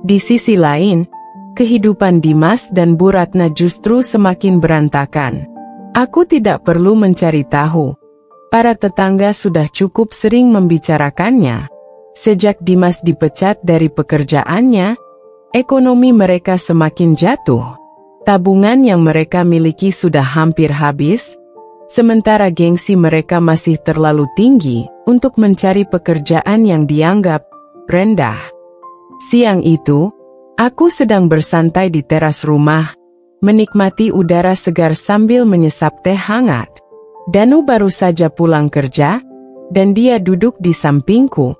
Speaker 1: Di sisi lain, kehidupan Dimas dan Bu Ratna justru semakin berantakan. Aku tidak perlu mencari tahu. Para tetangga sudah cukup sering membicarakannya. Sejak Dimas dipecat dari pekerjaannya, ekonomi mereka semakin jatuh. Tabungan yang mereka miliki sudah hampir habis, sementara gengsi mereka masih terlalu tinggi untuk mencari pekerjaan yang dianggap rendah. Siang itu, aku sedang bersantai di teras rumah, menikmati udara segar sambil menyesap teh hangat. Danu baru saja pulang kerja, dan dia duduk di sampingku,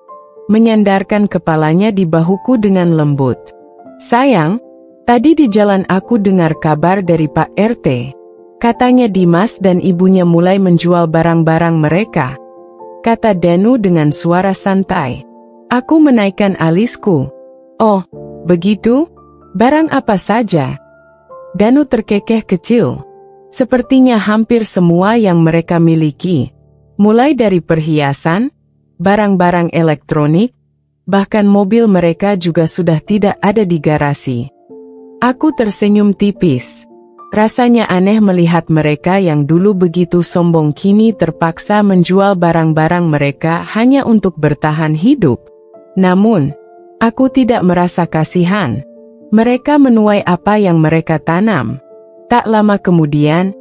Speaker 1: menyandarkan kepalanya di bahuku dengan lembut. Sayang, tadi di jalan aku dengar kabar dari Pak RT. Katanya Dimas dan ibunya mulai menjual barang-barang mereka. kata Danu dengan suara santai. Aku menaikkan alisku. Oh, begitu? Barang apa saja? Danu terkekeh kecil. Sepertinya hampir semua yang mereka miliki. Mulai dari perhiasan, barang-barang elektronik, bahkan mobil mereka juga sudah tidak ada di garasi. Aku tersenyum tipis. Rasanya aneh melihat mereka yang dulu begitu sombong kini terpaksa menjual barang-barang mereka hanya untuk bertahan hidup. Namun, aku tidak merasa kasihan. Mereka menuai apa yang mereka tanam. Tak lama kemudian,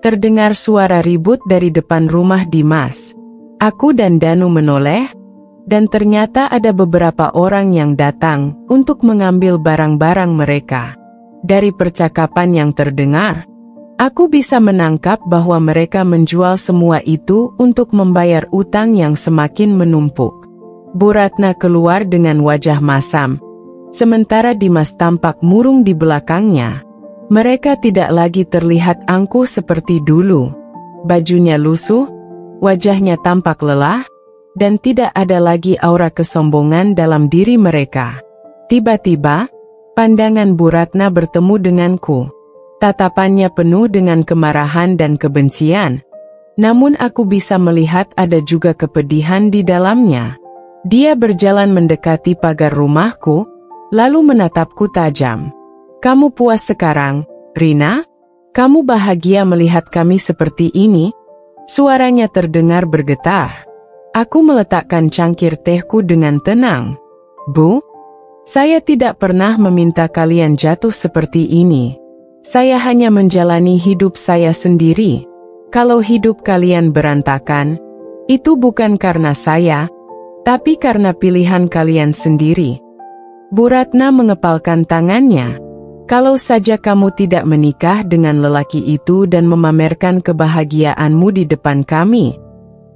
Speaker 1: terdengar suara ribut dari depan rumah Dimas. Aku dan Danu menoleh, dan ternyata ada beberapa orang yang datang untuk mengambil barang-barang mereka. Dari percakapan yang terdengar, aku bisa menangkap bahwa mereka menjual semua itu untuk membayar utang yang semakin menumpuk. Bu Ratna keluar dengan wajah masam, sementara Dimas tampak murung di belakangnya. Mereka tidak lagi terlihat angkuh seperti dulu. Bajunya lusuh, wajahnya tampak lelah, dan tidak ada lagi aura kesombongan dalam diri mereka. Tiba-tiba, pandangan Bu Ratna bertemu denganku. Tatapannya penuh dengan kemarahan dan kebencian. Namun aku bisa melihat ada juga kepedihan di dalamnya. Dia berjalan mendekati pagar rumahku, lalu menatapku tajam. Kamu puas sekarang, Rina? Kamu bahagia melihat kami seperti ini? Suaranya terdengar bergetar. Aku meletakkan cangkir tehku dengan tenang. Bu, saya tidak pernah meminta kalian jatuh seperti ini. Saya hanya menjalani hidup saya sendiri. Kalau hidup kalian berantakan, itu bukan karena saya, tapi karena pilihan kalian sendiri. Bu Ratna mengepalkan tangannya. Kalau saja kamu tidak menikah dengan lelaki itu dan memamerkan kebahagiaanmu di depan kami,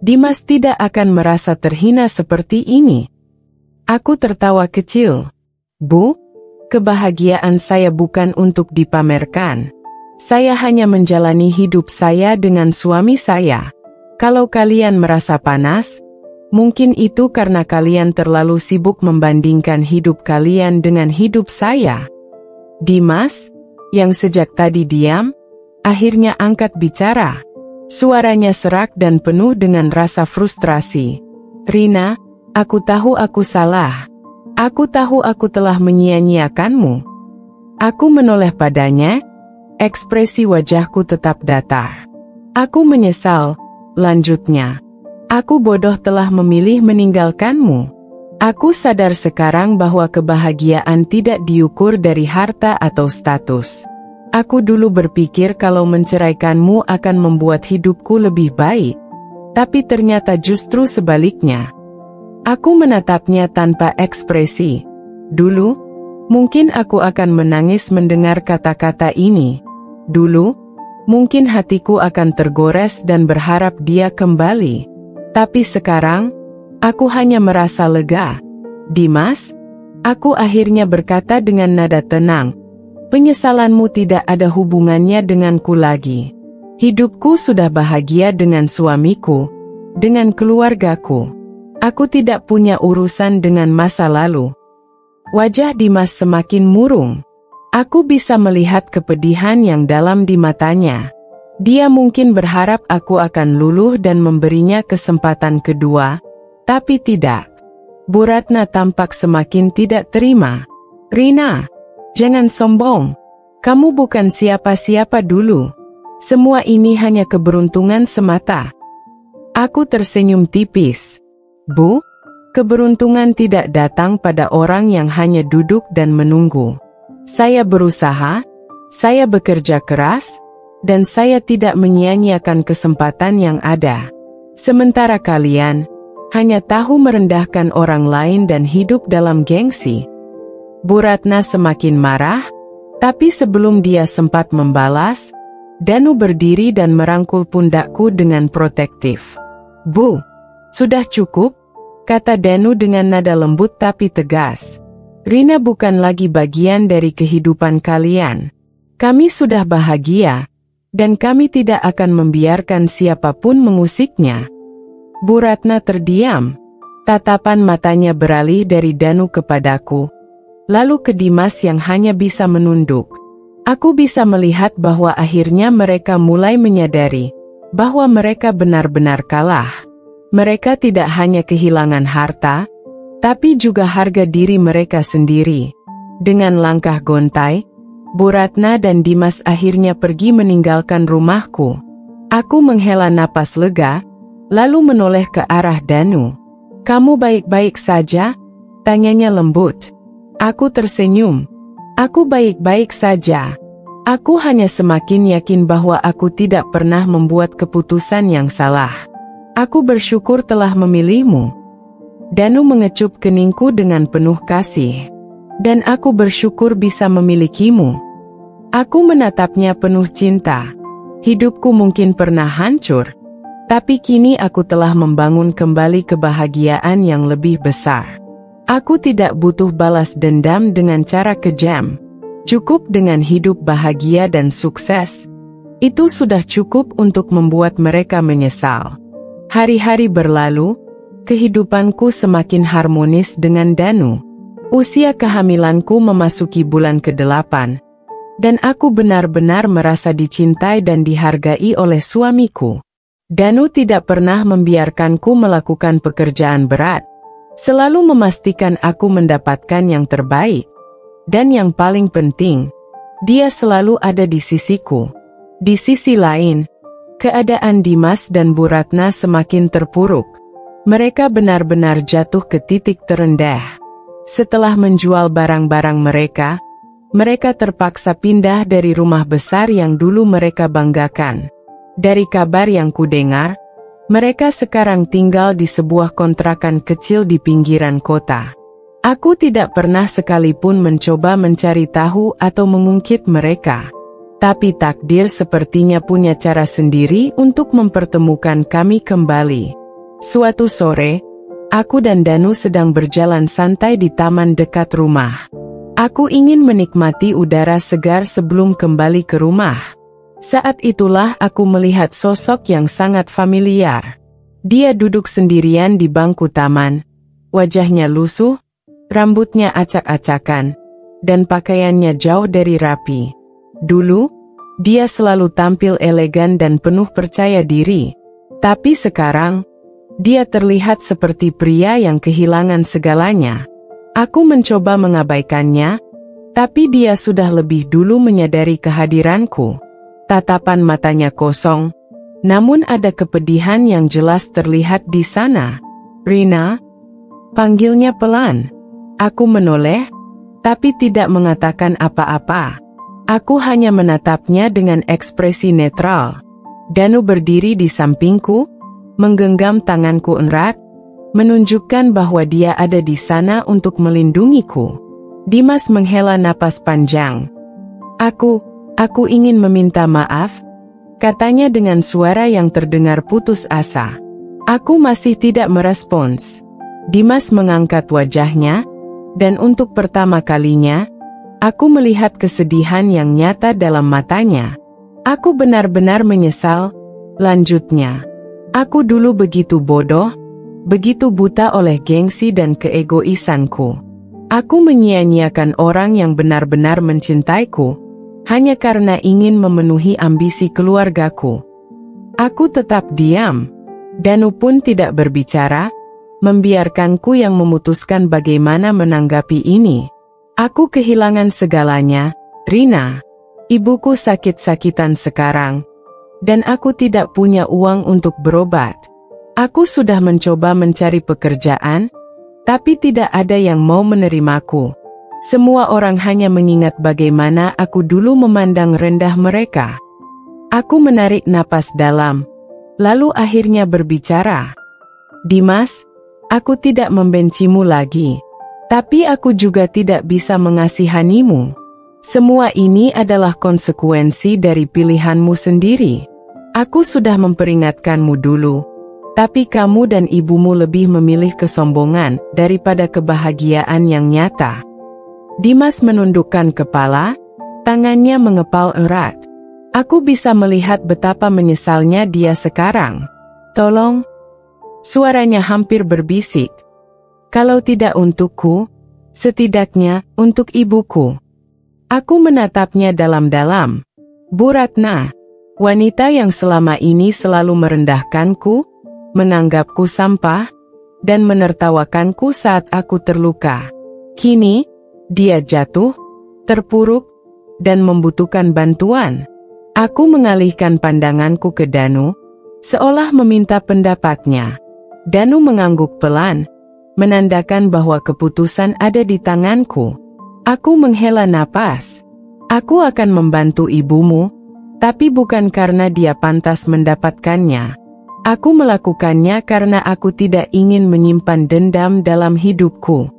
Speaker 1: Dimas tidak akan merasa terhina seperti ini. Aku tertawa kecil. Bu, kebahagiaan saya bukan untuk dipamerkan. Saya hanya menjalani hidup saya dengan suami saya. Kalau kalian merasa panas, mungkin itu karena kalian terlalu sibuk membandingkan hidup kalian dengan hidup saya. Dimas, yang sejak tadi diam, akhirnya angkat bicara. Suaranya serak dan penuh dengan rasa frustrasi. Rina, aku tahu aku salah. Aku tahu aku telah menyia-nyiakanmu. Aku menoleh padanya, ekspresi wajahku tetap datar. Aku menyesal, lanjutnya. Aku bodoh telah memilih meninggalkanmu. Aku sadar sekarang bahwa kebahagiaan tidak diukur dari harta atau status. Aku dulu berpikir kalau menceraikanmu akan membuat hidupku lebih baik, tapi ternyata justru sebaliknya. Aku menatapnya tanpa ekspresi. Dulu, mungkin aku akan menangis mendengar kata-kata ini. Dulu, mungkin hatiku akan tergores dan berharap dia kembali. Tapi sekarang, aku hanya merasa lega. Dimas, aku akhirnya berkata dengan nada tenang. Penyesalanmu tidak ada hubungannya denganku lagi. Hidupku sudah bahagia dengan suamiku, dengan keluargaku. Aku tidak punya urusan dengan masa lalu. Wajah Dimas semakin murung. Aku bisa melihat kepedihan yang dalam di matanya. Dia mungkin berharap aku akan luluh dan memberinya kesempatan kedua, tapi tidak. Bu Ratna tampak semakin tidak terima. Rina, jangan sombong. Kamu bukan siapa-siapa dulu. Semua ini hanya keberuntungan semata. Aku tersenyum tipis. Bu, keberuntungan tidak datang pada orang yang hanya duduk dan menunggu. Saya berusaha, saya bekerja keras, dan saya tidak menyia-nyiakan kesempatan yang ada. Sementara kalian hanya tahu merendahkan orang lain dan hidup dalam gengsi. Bu Ratna semakin marah, tapi sebelum dia sempat membalas, Danu berdiri dan merangkul pundakku dengan protektif. Bu, sudah cukup, kata Danu dengan nada lembut tapi tegas. Rina bukan lagi bagian dari kehidupan kalian. Kami sudah bahagia, dan kami tidak akan membiarkan siapapun mengusiknya. Bu Ratna terdiam. Tatapan matanya beralih dari Danu kepadaku, lalu ke Dimas yang hanya bisa menunduk. Aku bisa melihat bahwa akhirnya mereka mulai menyadari bahwa mereka benar-benar kalah. Mereka tidak hanya kehilangan harta, tapi juga harga diri mereka sendiri. Dengan langkah gontai, Bu Ratna dan Dimas akhirnya pergi meninggalkan rumahku. Aku menghela napas lega, lalu menoleh ke arah Danu. "Kamu baik-baik saja?" tanyanya lembut. Aku tersenyum. "Aku baik-baik saja. Aku hanya semakin yakin bahwa aku tidak pernah membuat keputusan yang salah. Aku bersyukur telah memilihmu." Danu mengecup keningku dengan penuh kasih. "Dan aku bersyukur bisa memilikimu." Aku menatapnya penuh cinta. Hidupku mungkin pernah hancur, tapi kini aku telah membangun kembali kebahagiaan yang lebih besar. Aku tidak butuh balas dendam dengan cara kejam. Cukup dengan hidup bahagia dan sukses. Itu sudah cukup untuk membuat mereka menyesal. Hari-hari berlalu, kehidupanku semakin harmonis dengan Danu. Usia kehamilanku memasuki bulan ke-8, dan aku benar-benar merasa dicintai dan dihargai oleh suamiku. Danu tidak pernah membiarkanku melakukan pekerjaan berat. Selalu memastikan aku mendapatkan yang terbaik. Dan yang paling penting, dia selalu ada di sisiku. Di sisi lain, keadaan Dimas dan Bu Ratna semakin terpuruk. Mereka benar-benar jatuh ke titik terendah. Setelah menjual barang-barang mereka, mereka terpaksa pindah dari rumah besar yang dulu mereka banggakan. Dari kabar yang kudengar, mereka sekarang tinggal di sebuah kontrakan kecil di pinggiran kota. Aku tidak pernah sekalipun mencoba mencari tahu atau mengungkit mereka. Tapi takdir sepertinya punya cara sendiri untuk mempertemukan kami kembali. Suatu sore, aku dan Danu sedang berjalan santai di taman dekat rumah. Aku ingin menikmati udara segar sebelum kembali ke rumah. Saat itulah aku melihat sosok yang sangat familiar. Dia duduk sendirian di bangku taman. Wajahnya lusuh, rambutnya acak-acakan, dan pakaiannya jauh dari rapi. Dulu, dia selalu tampil elegan dan penuh percaya diri. Tapi sekarang, dia terlihat seperti pria yang kehilangan segalanya. Aku mencoba mengabaikannya, tapi dia sudah lebih dulu menyadari kehadiranku. Tatapan matanya kosong, namun ada kepedihan yang jelas terlihat di sana. "Rina?" panggilnya pelan. Aku menoleh, tapi tidak mengatakan apa-apa. Aku hanya menatapnya dengan ekspresi netral. Danu berdiri di sampingku, menggenggam tanganku erat, menunjukkan bahwa dia ada di sana untuk melindungiku. Dimas menghela napas panjang. Aku ingin meminta maaf," katanya dengan suara yang terdengar putus asa. Aku masih tidak merespons. Dimas mengangkat wajahnya, dan untuk pertama kalinya, aku melihat kesedihan yang nyata dalam matanya. "Aku benar-benar menyesal," lanjutnya. "Aku dulu begitu bodoh, begitu buta oleh gengsi dan keegoisanku. Aku menyia-nyiakan orang yang benar-benar mencintaiku, hanya karena ingin memenuhi ambisi keluargaku." Aku tetap diam. Danu pun tidak berbicara, membiarkanku yang memutuskan bagaimana menanggapi ini. "Aku kehilangan segalanya, Rina. Ibuku sakit-sakitan sekarang, dan aku tidak punya uang untuk berobat. Aku sudah mencoba mencari pekerjaan, tapi tidak ada yang mau menerimaku. Semua orang hanya mengingat bagaimana aku dulu memandang rendah mereka." Aku menarik napas dalam, lalu akhirnya berbicara. "Dimas, aku tidak membencimu lagi. Tapi aku juga tidak bisa mengasihanimu. Semua ini adalah konsekuensi dari pilihanmu sendiri. Aku sudah memperingatkanmu dulu, tapi kamu dan ibumu lebih memilih kesombongan daripada kebahagiaan yang nyata." Dimas menundukkan kepala, tangannya mengepal erat. Aku bisa melihat betapa menyesalnya dia sekarang. "Tolong, Suaranya hampir berbisik. Kalau tidak untukku, setidaknya untuk ibuku. Aku menatapnya dalam-dalam. Bu Ratna, wanita yang selama ini selalu merendahkanku, menganggapku sampah, dan menertawakanku saat aku terluka. Kini, dia jatuh, terpuruk, dan membutuhkan bantuan. Aku mengalihkan pandanganku ke Danu, seolah meminta pendapatnya. Danu mengangguk pelan, menandakan bahwa keputusan ada di tanganku. Aku menghela napas. Aku akan membantu ibumu, tapi bukan karena dia pantas mendapatkannya. Aku melakukannya karena aku tidak ingin menyimpan dendam dalam hidupku.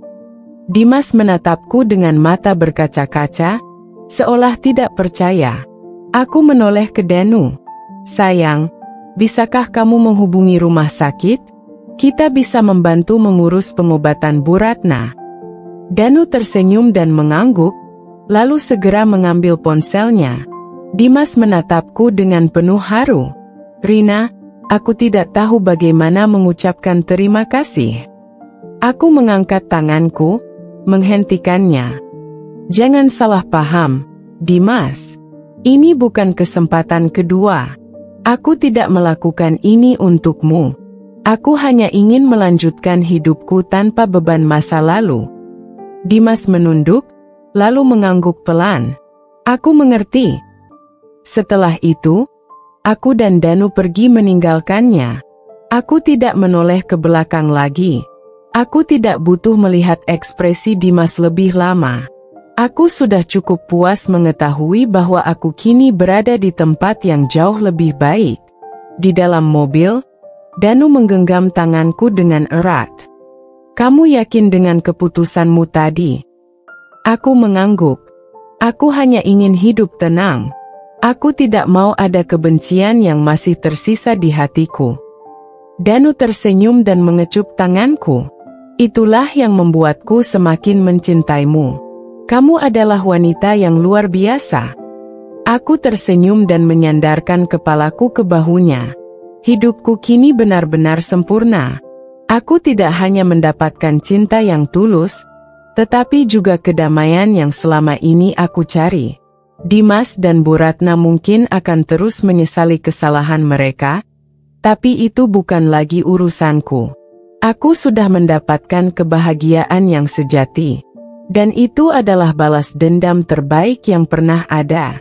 Speaker 1: Dimas menatapku dengan mata berkaca-kaca, seolah tidak percaya. Aku menoleh ke Danu. Sayang, bisakah kamu menghubungi rumah sakit? Kita bisa membantu mengurus pengobatan Bu Ratna. Danu tersenyum dan mengangguk, lalu segera mengambil ponselnya. Dimas menatapku dengan penuh haru. Rina, aku tidak tahu bagaimana mengucapkan terima kasih. Aku mengangkat tanganku, menghentikannya. Jangan salah paham, Dimas. Ini bukan kesempatan kedua. Aku tidak melakukan ini untukmu. Aku hanya ingin melanjutkan hidupku tanpa beban masa lalu. Dimas menunduk, lalu mengangguk pelan. Aku mengerti. Setelah itu, aku dan Danu pergi meninggalkannya. Aku tidak menoleh ke belakang lagi. Aku tidak butuh melihat ekspresi Dimas lebih lama. Aku sudah cukup puas mengetahui bahwa aku kini berada di tempat yang jauh lebih baik. Di dalam mobil, Danu menggenggam tanganku dengan erat. Kamu yakin dengan keputusanmu tadi? Aku mengangguk. Aku hanya ingin hidup tenang. Aku tidak mau ada kebencian yang masih tersisa di hatiku. Danu tersenyum dan mengecup tanganku. Itulah yang membuatku semakin mencintaimu. Kamu adalah wanita yang luar biasa. Aku tersenyum dan menyandarkan kepalaku ke bahunya. Hidupku kini benar-benar sempurna. Aku tidak hanya mendapatkan cinta yang tulus, tetapi juga kedamaian yang selama ini aku cari. Dimas dan Bu Ratna mungkin akan terus menyesali kesalahan mereka, tapi itu bukan lagi urusanku. Aku sudah mendapatkan kebahagiaan yang sejati, dan itu adalah balas dendam terbaik yang pernah ada.